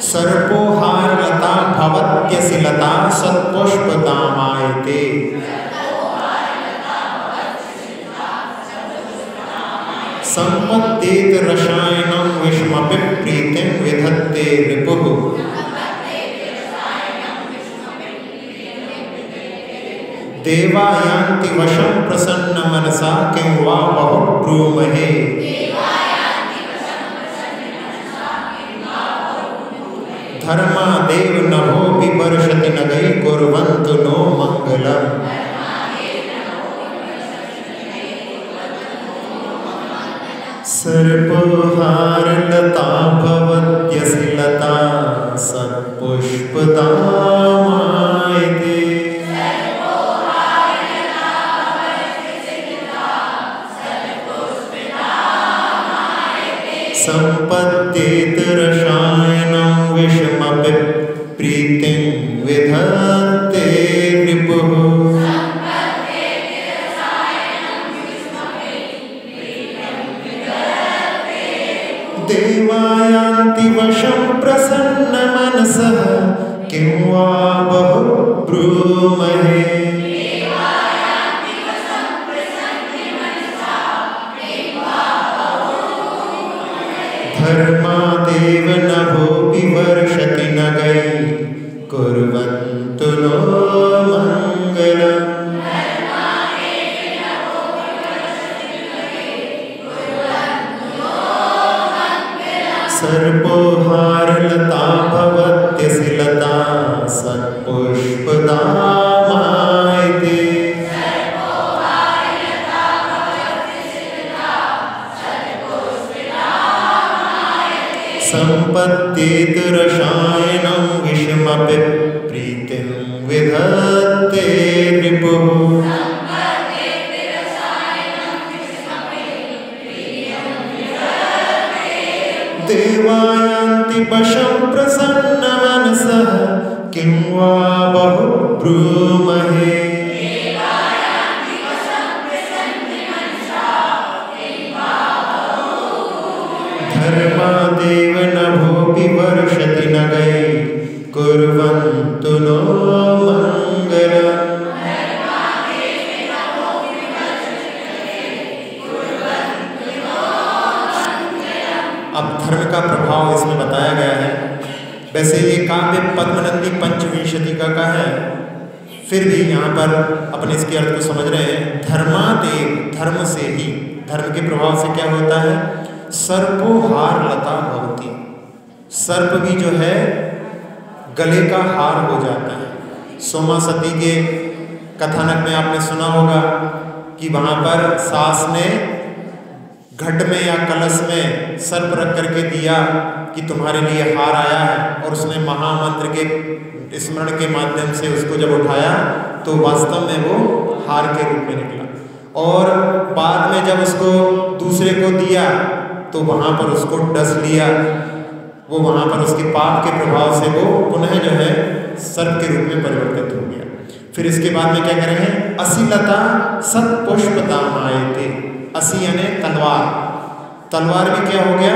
सर्पोहारलता भवत्यसि लता सत्पुष्पदामायते। संपत्तेत रसायनं विषमपि प्रीतिं विधत्ते रिपुः। देवा यान्ति वशं प्रसन्न मनसा किं वा बहु ब्रूमहे। धर्मादेव नभोपि वर्षति नगै कुर्वन्तु नो मंगलम्। सर्पोहारलता भवत्यसि लता सत्पुष्पदामायते। संपत्तेत रसायनं विषमपि प्रीतिं विधत्ते रिपुः। देवा यान्ति वशं प्रसन्न मनसः किं वा बहु ब्रूमहे। धर्मादेव नभोपि वर्षति नगै कुर्वन्तु नो मंगलम्। सर्पोहारलता भवत्यसि लता सत्पुष्पदामायते। संपत्तेत रसायनं विषमपि प्रीतिं विधत्ते रिपुः। देवा यान्ति वशं प्रसन्न मनसः किं वा बहु ब्रूमहे। धर्मादेव नभोपि वर्षति नगै कुर्वन्तु नो मंगलम्। अब धर्म का प्रभाव इसमें बताया गया है। वैसे ये काव्य पद्मनंदी पंचविंशतिका का है, फिर भी यहाँ पर अपने इसके अर्थ को समझ रहे हैं। धर्मादेव, धर्म से ही, धर्म के प्रभाव से क्या होता है? सर्पोहार लता भवती, सर्प भी जो है गले का हार हो जाता है। सोमा सती के कथानक में आपने सुना होगा कि वहाँ पर सास ने घट में या कलश में सर्प रख करके दिया कि तुम्हारे लिए हार आया है, और उसने महामंत्र के स्मरण के माध्यम से उसको जब उठाया तो वास्तव में वो हार के रूप में निकला। और बाद में जब उसको दूसरे को दिया तो वहाँ पर उसको डस लिया, वो वहाँ पर उसके पाप के प्रभाव से वो पुनः जो है सर्प के रूप में परिवर्तित हो गया। फिर इसके बाद में क्या कह रहे हैं? असिलता सत्पुष्पदामायते। असी यानी तलवार, तलवार भी क्या हो गया?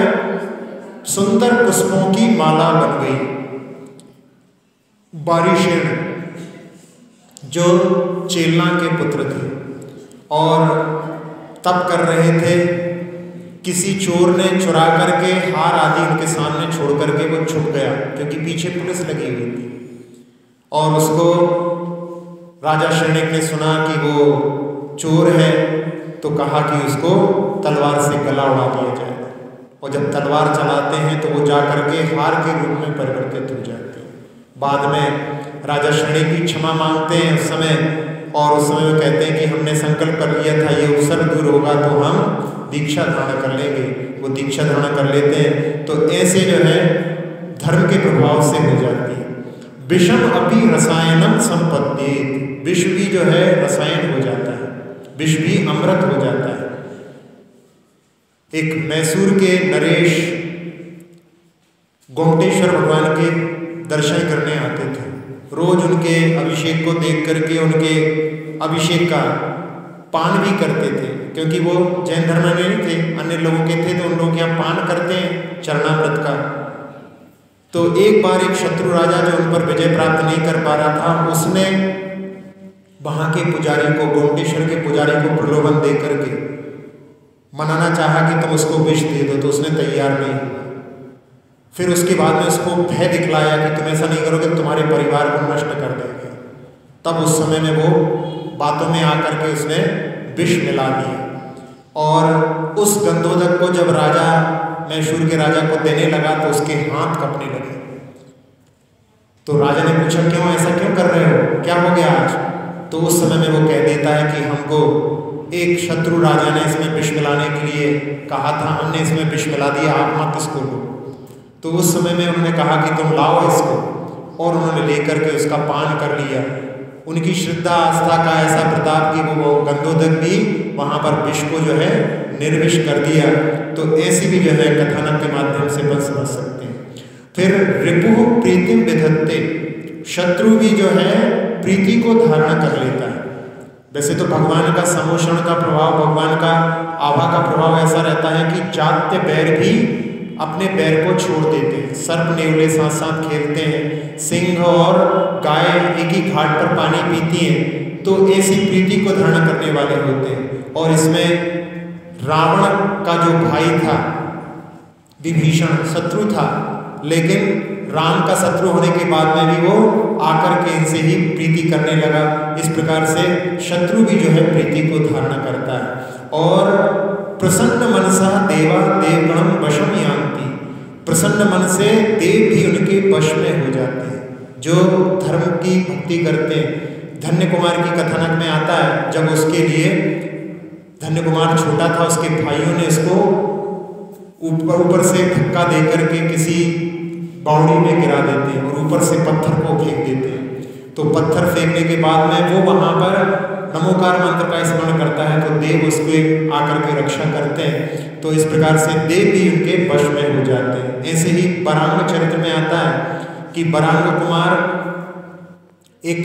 सुंदर पुष्पों की माला बन गई। बारिशेण जो चेलना के पुत्र थे और तप कर रहे थे, किसी चोर ने चुरा करके हार आदि उनके सामने छोड़ करके वो छुप गया, क्योंकि पीछे पुलिस लगी हुई थी। और उसको राजा शरणिक ने सुना कि वो चोर है, तो कहा कि उसको तलवार से गला उड़ा दिया जाए। और जब तलवार चलाते हैं तो वो जा करके हार के रूप में परिवर्तित हो जाती है। बाद में राजा शरणिक की क्षमा मांगते हैं उस समय, और उस समय वो कहते हैं कि हमने संकल्प कर लिया था ये अवसर दूर होगा तो हम दीक्षा धारण कर लेंगे। वो दीक्षा धारण कर लेते हैं। तो ऐसे जो है धर्म के प्रभाव से हो जाती है। विषम अपि रसायनम संपत्ति, विष भी जो है रसायन हो जाता है, विष भी अमृत हो जाता है। एक मैसूर के नरेश गोमटेश्वर भगवान के दर्शन करने आते थे। रोज उनके अभिषेक को देख करके उनके अभिषेक का पान भी करते थे, क्योंकि वो जैन धर्म में नहीं थे, अन्य लोगों के थे, तो उन लोग यहाँ पान करते हैं चरणामृत का। तो एक बार एक शत्रु राजा जो उन पर विजय प्राप्त नहीं कर पा रहा था, उसने वहाँ के पुजारी को, गोमटेश्वर के पुजारी को प्रलोभन दे करके मनाना चाहा कि तुम उसको विष दे दो, तो उसने तैयार नहीं हुआ। फिर उसके बाद में उसको भय दिखलाया कि तुम ऐसा नहीं करोगे तुम्हारे परिवार को नष्ट कर देंगे। तब उस समय में वो बातों में आकर के उसने विष मिला दिया और उस गंधोदक को जब राजा मैसूर के राजा को देने लगा तो उसके हाथ कँपने लगे। तो राजा ने पूछा क्यों, ऐसा क्यों कर रहे हो, क्या हो गया आज? तो उस समय में वो कह देता है कि हमको एक शत्रु राजा ने इसमें विष मिलाने के लिए कहा था, हमने इसमें विष मिला दिया, आप मत इसको लो। तो उस समय में उन्होंने कहा कि तुम लाओ इसको, और उन्होंने लेकर के उसका पान कर लिया। उनकी श्रद्धा आस्था का ऐसा प्रताप कि वो गंधोदक भी वहाँ पर विष को जो है निर्विष कर दिया। तो ऐसी भी जो है कथानक के माध्यम से बन समझ सकते हैं। फिर रिपुः प्रीतिम विधत्ते, शत्रु भी जो है प्रीति को धारण कर लेता है। वैसे तो भगवान का समोषण का प्रभाव, भगवान का आभा का प्रभाव ऐसा रहता है कि जात्य बैर भी अपने पैर को छोड़ देते हैं, सर्प नेवले साथ साथ खेलते हैं, सिंह और गाय एक ही घाट पर पानी पीती हैं, तो ऐसी प्रीति को धारण करने वाले होते हैं। और इसमें रावण का जो भाई था विभीषण शत्रु था, लेकिन राम का शत्रु होने के बाद में भी वो आकर के इनसे ही प्रीति करने लगा। इस प्रकार से शत्रु भी जो है प्रीति को धारण करता है। और प्रसन्न मनसा देवा देवगणम वशम यान्ति, प्रसन्न मन से देव भी उनके वश में हो जाते हैं जो धर्म की भक्ति करते हैं। धन्य कुमार की कथानक में आता है, जब उसके लिए धन्य कुमार छोटा था, उसके भाइयों ने इसको ऊपर से धक्का दे करके किसी बावड़ी में गिरा देते हैं और ऊपर से पत्थर को फेंक देते हैं। तो पत्थर फेंकने के बाद में वो वहाँ पर नमोकार मंत्र का स्मरण करता है, तो देव उसको आकर के रक्षा करते हैं। तो इस प्रकार से देव भी उनके वश में हो जाते हैं। ऐसे ही बरांग चरित्र में आता है कि बरांग कुमार एक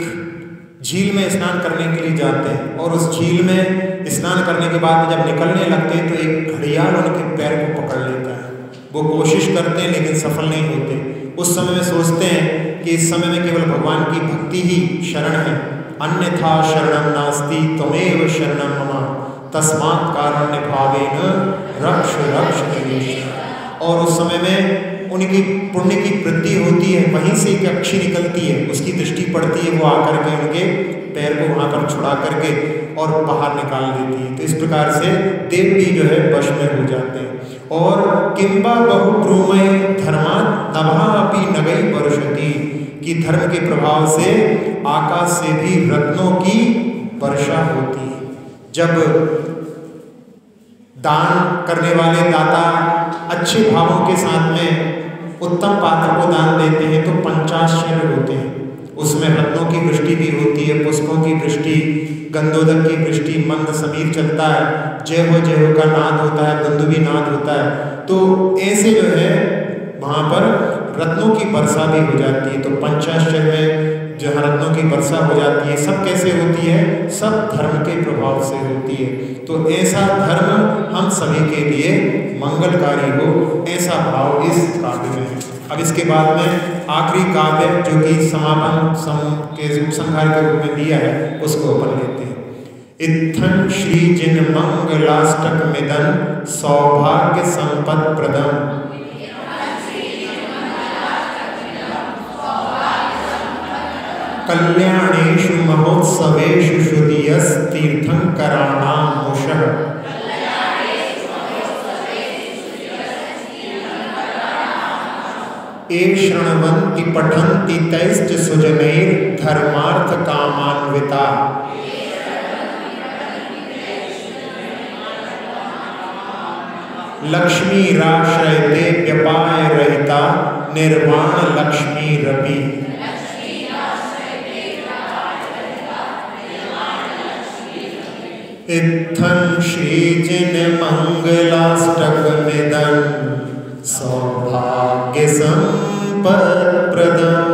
झील में स्नान करने के लिए जाते हैं और उस झील में स्नान करने के बाद जब निकलने लगते हैं तो एक घड़ियाल उनके पैर को पकड़ लेता है। वो कोशिश करते हैं लेकिन सफल नहीं होते। उस समय में सोचते हैं कि इस समय में केवल भगवान की भक्ति ही शरण है, अन्यथा शरणं नास्ति त्वमेव शरणं मम तस्मात् कारुण्य भावेन रक्ष रक्ष देवेश। और उस समय में उनकी पुण्य की वृद्धि होती है, वहीं से एक अक्षी निकलती है, उसकी दृष्टि पड़ती है, वो आकर के उनके पैर को वहाँ पर छुड़ा करके और बाहर निकाल देती है। तो इस प्रकार से देव भी जो है वश में हो जाते हैं। और किंबा बहु ब्रूमय धर्मात् नभः अपि नगै वर्षति, कि धर्म के प्रभाव से आकाश से भी रत्नों की वर्षा होती है। जब दान करने वाले दाता अच्छे भावों के साथ में उत्तम पात्र को दान देते हैं तो पंचाश्चर्य होते हैं। उसमें रत्नों की वृष्टि भी होती है, पुष्पों की वृष्टि, गंधोदक की वृष्टि, मंद समीर चलता है, जय हो का नाद होता है, दुंदुभी नाद होता है। तो ऐसे जो है वहाँ पर रत्नों की वर्षा भी हो जाती है। तो पंचाश्चर्य में जहाँ रत्नों की वर्षा हो जाती है, सब कैसे होती है? सब धर्म के प्रभाव से होती है। तो ऐसा धर्म हम सभी के लिए मंगलकारी हो, ऐसा भाव इस काव्य में है। अब इसके बाद में आखिरी काव्य जो कि समापन के उपसंहार के रूप में दिया है उसको अपन लेते हैं। इत्थं श्री जिन मंगलाष्टक मिदन सौभाग्य संपद प्रदम, कल्याणेषु महोत्सवेषु श्रुतियस्तीर्थंकराणां मुषः, ये शृण्वन्ति पठन्ति तैश्च सुजनैर्धर्मार्थ कामान्विता, लक्ष्मीराश्रयते व्यपाय रहिता निर्वाण लक्ष्मीरपि। इत्थं श्रीजिन मंगलाष्टक मिदं सौभाग्य संपद प्रदम्,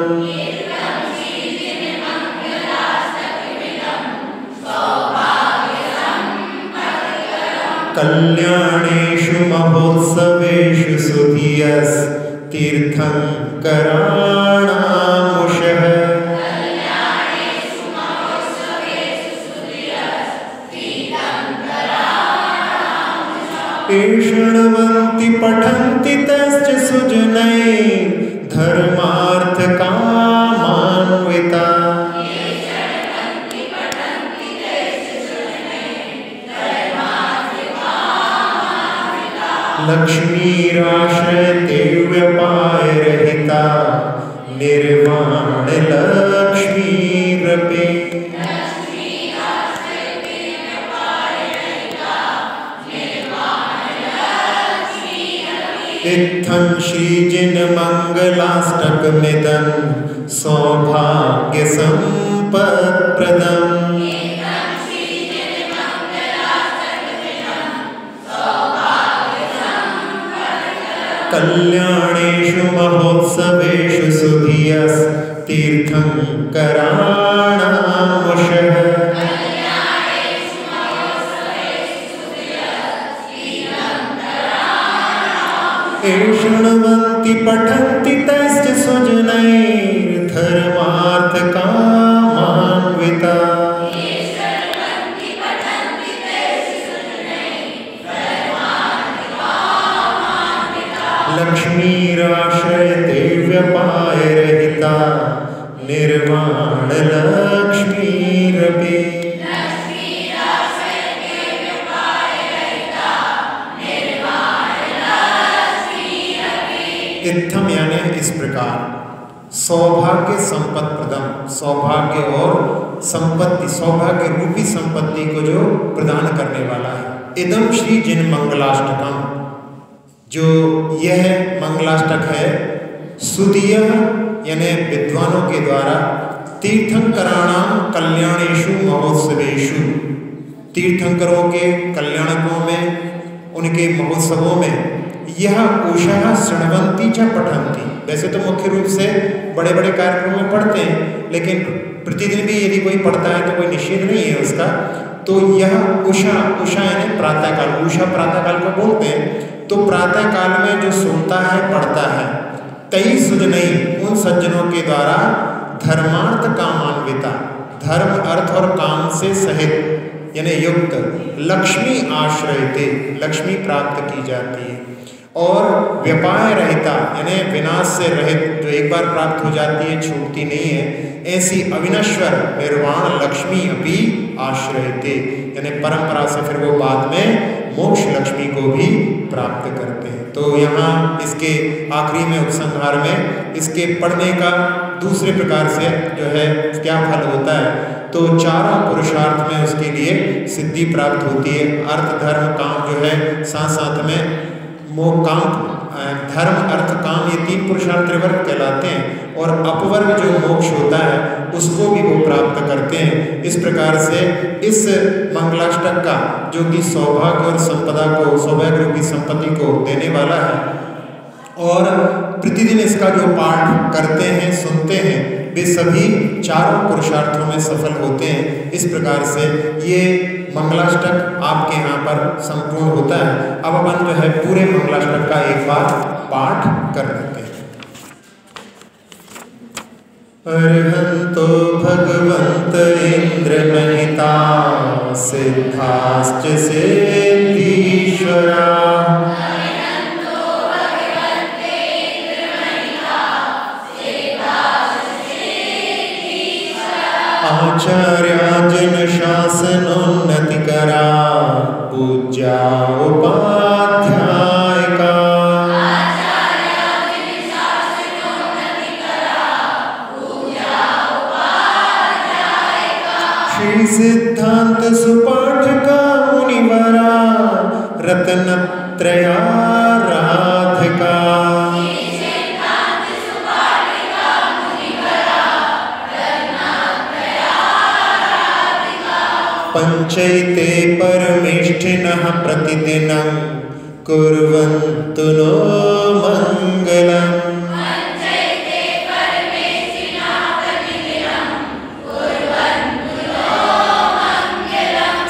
कल्याणेषु महोत्सवेषु सुधियस्तीर्थङ्कराणामुषः शृण्वन्ति पठन्ति तश्च सुजनैः धर्मार्थकामान्विता लक्ष्मीराश्रयते व्यपायरहिता निर्वाणलक्ष्मीरपि इत्थं श्रीजिनमङ्गलाष्टकमिदं सौभाग्यसम्पत्प्रदम् कल्याणेषु महोत्सवेषु सुधियस्तीर्थङ्कराणामुषः शृण्वन्ति पठन्ति तश्च सुजनैर्धर्मार्थकामान्विता लक्ष्मीराश्रयते व्यपायरहिता निर्वाणलक्ष्मीरपि इत्थम यानी इस प्रकार सौभाग्य संपत्प्रदम सौभाग्य और संपत्ति सौभाग्य रूपी संपत्ति को जो प्रदान करने वाला है। इदम श्री जिन मंगलाष्टकम जो यह मंगलाष्टक है सुदीय यानी विद्वानों के द्वारा तीर्थंकराणाम कल्याणेषु महोत्सवेषु तीर्थंकरों के कल्याणकों में उनके महोत्सवों में यह उषा शृण्वन्ति च पठन्ति। वैसे तो मुख्य रूप से बड़े बड़े कार्यक्रमों में पढ़ते हैं, लेकिन प्रतिदिन भी यदि कोई पढ़ता है तो कोई निषेध नहीं है उसका। तो यह उषा यानी प्रातःकाल, उषा प्रातःकाल को बोलते हैं। तो प्रातःकाल में जो सुनता है पढ़ता है तई सुजनई उन सज्जनों के द्वारा धर्मार्थ कामान्विता धर्म अर्थ और काम से सहित यानी युक्त लक्ष्मी आश्रयते लक्ष्मी प्राप्त की जाती है। और व्यपाय रहता यानी विनाश से रहित जो एक बार प्राप्त हो जाती है छूटती नहीं है, ऐसी अविनश्वर निर्वाण लक्ष्मी अपि आश्रयते यानी परंपरा से फिर वो बाद में मोक्ष लक्ष्मी को भी प्राप्त करते हैं। तो यहाँ इसके आखिरी में उपसंहार में इसके पढ़ने का दूसरे प्रकार से जो है क्या फल होता है, तो चारों पुरुषार्थ में उसके लिए सिद्धि प्राप्त होती है। अर्थ धर्म काम जो है साथ साथ में मोह काम धर्म अर्थ काम ये तीन पुरुषार्थ त्रिवर्ग कहलाते हैं, और अपवर्ग जो मोक्ष होता है उसको भी वो प्राप्त करते हैं। इस प्रकार से इस मंगलाष्टक का जो कि सौभाग्य और संपदा को सौभाग्य रूपी संपत्ति को देने वाला है, और प्रतिदिन इसका जो पाठ करते हैं सुनते हैं वे सभी चारों पुरुषार्थों में सफल होते हैं। इस प्रकार से ये मंगलाष्टक आपके यहाँ पर संपूर्ण होता है। अब अपन जो है पूरे मंगलाष्टक का एक बार पाठ कर लेते हैं। अर्हन्तो भगवन्त इंद्र महिता सिद्धाश्च सिद्धीश्वरा आचार्याजन शासनोन्नतिकरा पूज्या उपाध्यायिका श्री सिद्धांत सुपाठका मुनिवरा रत्नत्रयाराधिका पंचैते परमेष्ठिनः प्रतिदिनं कुर्वन्तु नो मङ्गलम्।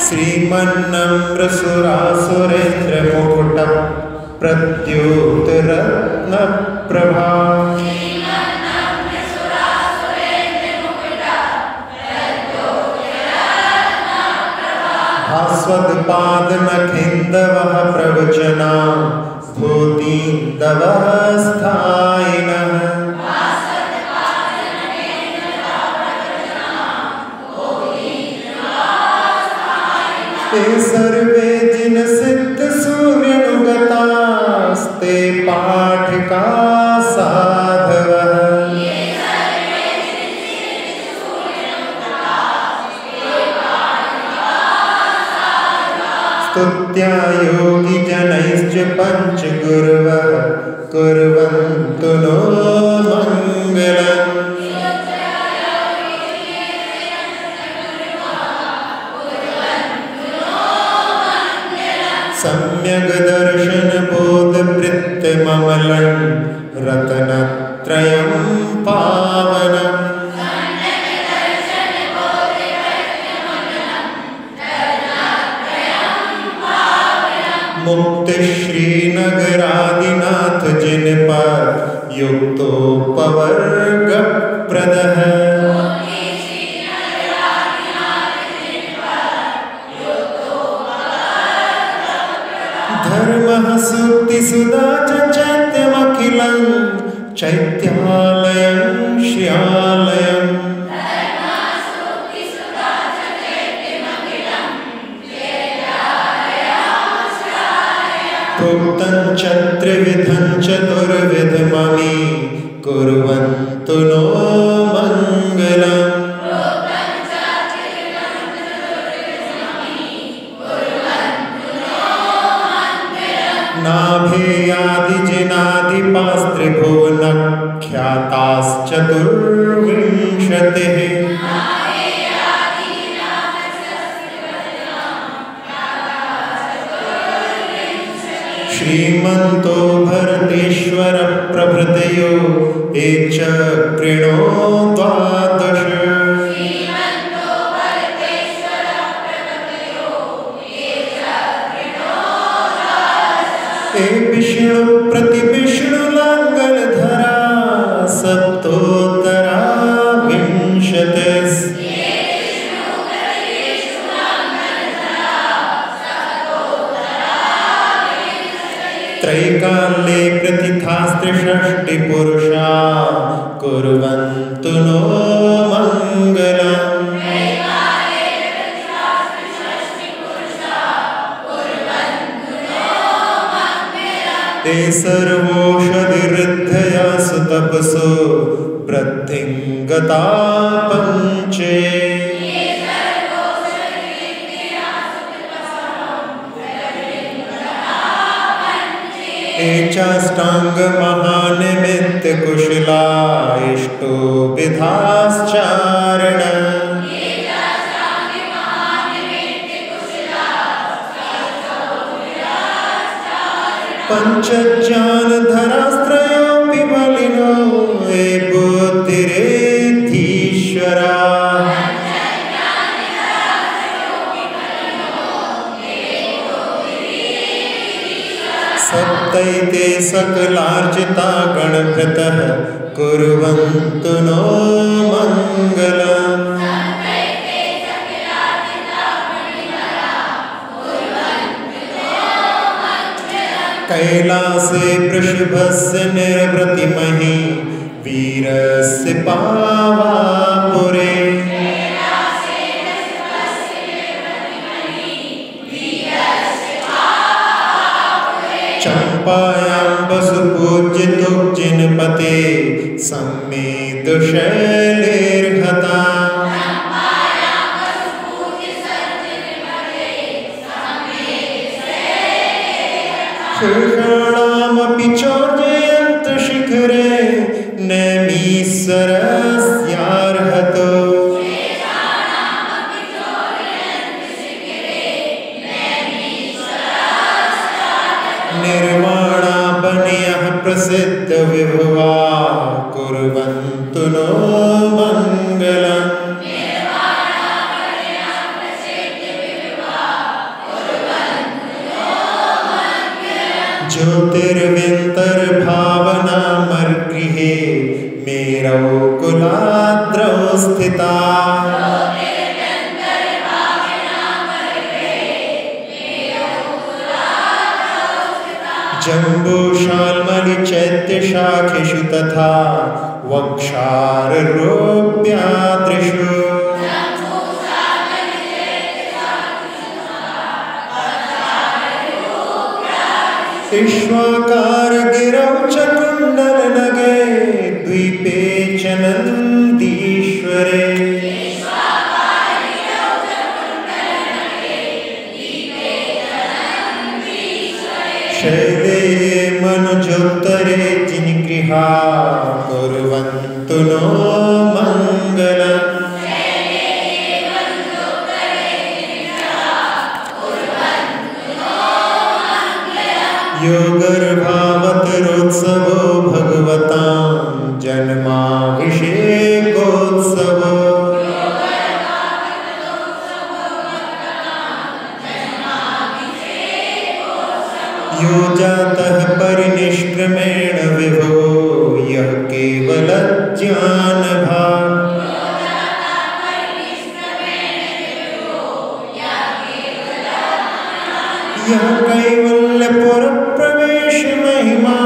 श्रीमन्नारायण श्रीमन्नम्रसुरासुरेन्द्रमुकुटं प्रद्योतरत्नप्रभा भास्वत्पादनखिन्दवः प्रवचना भूतीन्दवः स्थायिनः ते सर्वे जिन सिद्ध सूर्यनुगतास्ते पाठिका साधवः स्तुत्या योगी जनैश्च पंचगुरवः कुर्वन्तु नो मंगलम् सम्यग् दर्शन बोध वृत्तममलं रत्नत्रयं पावनम् मुक्ति श्रीनगरादिनाथ जिन पर युक्तोपवर्ग प्रदः धर्मः सूक्ति सुधा च चैत्यमखिलं चैत्यालयं श्रियालयम् प्रोक्तं च त्रिविधं चतुर्विधमपि कुर्वन्तु नो मङ्गलम् नाभेयादिजिनादिपास्त्रिभुवनख्याताश्चतुर्विंशतिः श्रीमन्तो भरतेश्वर प्रभृतयो ये चक्रिणो द्वादश हे विष्णु प्रतिविष्णुलाङ्गलधरा सप्तोत्तरा विंशतिः त्रैकाले प्रतिथास्त्रिषष्टि पुरुषा कुर्वन्तु नो मङ्गलम् ते सर्वोषधिरुद्धया सुतपसो वृद्धिं गता पञ्चे चाष्टाङ्गमहानिमित्तकुशला इष्टो विधाश्चारण पञ्चज्ञानधरास्त्रयोऽपि बलिनो ये बुद्धिरेधीश्वरा सप्तैते सकलार्चिता गणभृतः कुर्वन्तु नो मङ्गलम् कैलासे वृषभस्य निर्वृतिमहि वीरस्य पावापुरे चंपायां वसुपूज्यतु जिनपते सम्मेदुशैलेर्हता शेषाणामपि चोर्जयन्त शिखरे नैमीश्वरस्यार्हतो निर्वाणापनियः प्रसिद्ध विभवा कुर्वन्तु नो मङ्गलम् ज्योतिर्विंतर भावना मर्गृहे मेरौ कुलाद्रौ स्थिता जम्बूशाल्मलि चैत्यशाखेषु तथा वक्षारोप्याद्रिषु विश्वाकार गिरौ च कुण्डलनगे द्वीपे च नन्दीश्वरे शैले मनुजोत्तरे जिनिगृहा कुर्वन्तु नो मङ्गलम् योगर्भावतरोत्सवो भगवतां जन्माभिषेकोत्सवो यो जातः परिनिष्क्रमेण विभो यः केवलज्ञानभाक् यः कैवल्यपुरप्रवेश महिमा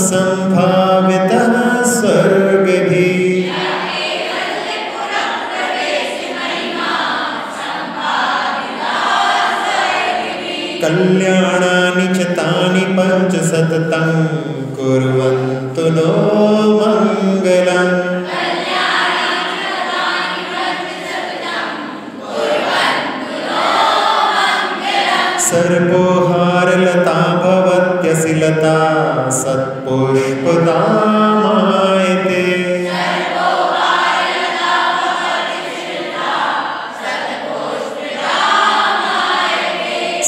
संभावितः स्वर्गभिः कल्याणानि च तानि पञ्च सततं कुर्वन्तु नो मङ्गलम् सर्पोहारलता भवत्यसि लता सत्पुष्पदामायते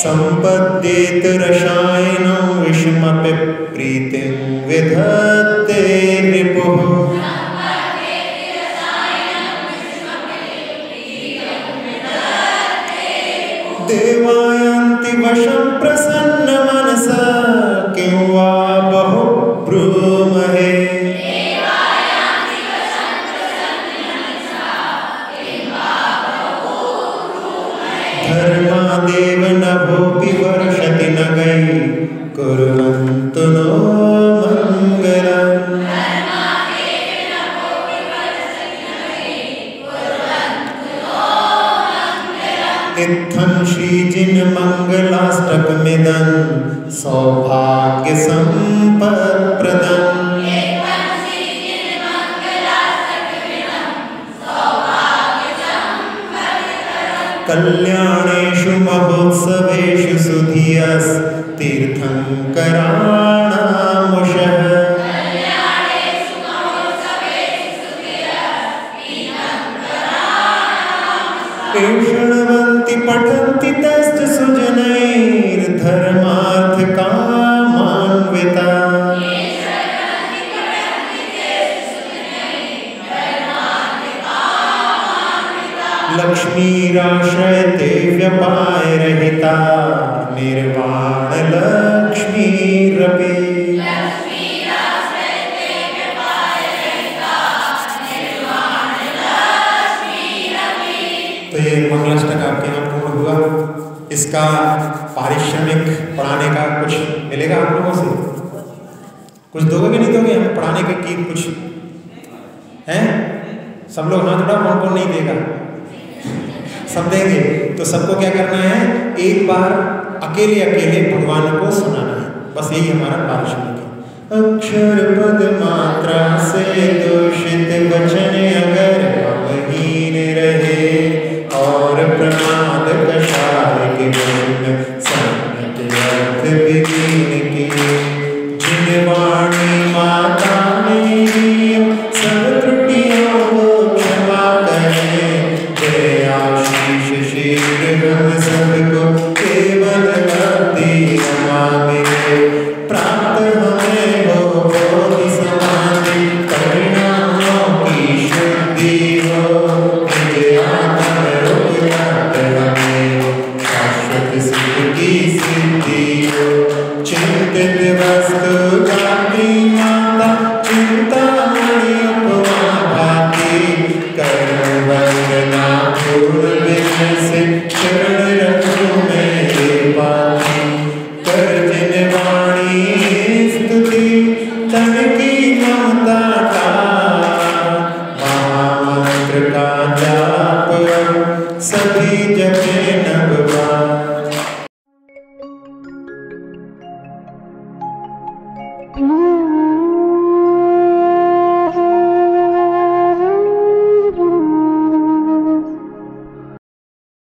सम्पद्येत रसायनं विषमपि प्रीतिं विधत्ते रिपुः देवायान्ति वशं प्रसन्नमनसा किं वा बहु ब्रूमहे धर्मादेव नभोऽपि वर्षति नगै कुर्वन्तु नो मङ्गलम् इत्थं श्रीजिनमङ्गलाष्टकमिदं सौभाग्यसम्पत्प्रदम् कल्याणेषु महोत्सवेषु सुधियस्तीर्थङ्कराणामुषः शृण्वन्ति पठन्ति तश्च सुजनैर्धर्मार्थकामान्विता लक्ष्मीराश्रयते व्यपायरहिता निर्वाणलक्ष्मीरपि तो ये मंगलाष्टक आपके यहाँ पूर्ण हुआ। इसका पारिश्रमिक पढ़ाने का कुछ मिलेगा आप लोगों से? कुछ दोगे कि नहीं दोगे? हम पढ़ाने के की कुछ हैं? सब लोग हाथ उठाओ, कौन कौन नहीं देगा? सब देंगे। तो सबको क्या करना है? एक बार अकेले अकेले भगवान को सुनाना है, बस यही हमारा पारिश्रमिक है। अक्षर पद मात्रा से दूषित वचन अगर अवहीन रहे और प्रमाद कषाय के वश संगत अर्थ विहीन की जिन वाणी माता ने सब त्रुटियों को क्षमा करें जय आशीष शीघ्र हम सबको केवल भक्ति रमा मिले प्राप्त हमें हो बोधि समाधि परिणामों की शुद्धि हो निज आत्म चिंतित वस्तु गाती माता चिंतामणि उपमा भाती कर वंदना पूर्ण विघ्न से चरण रखूं मेरे पाती कर जिन वाणी स्तुति तन की ममता का महामंत्र का जाप सभी जपे नभ बार।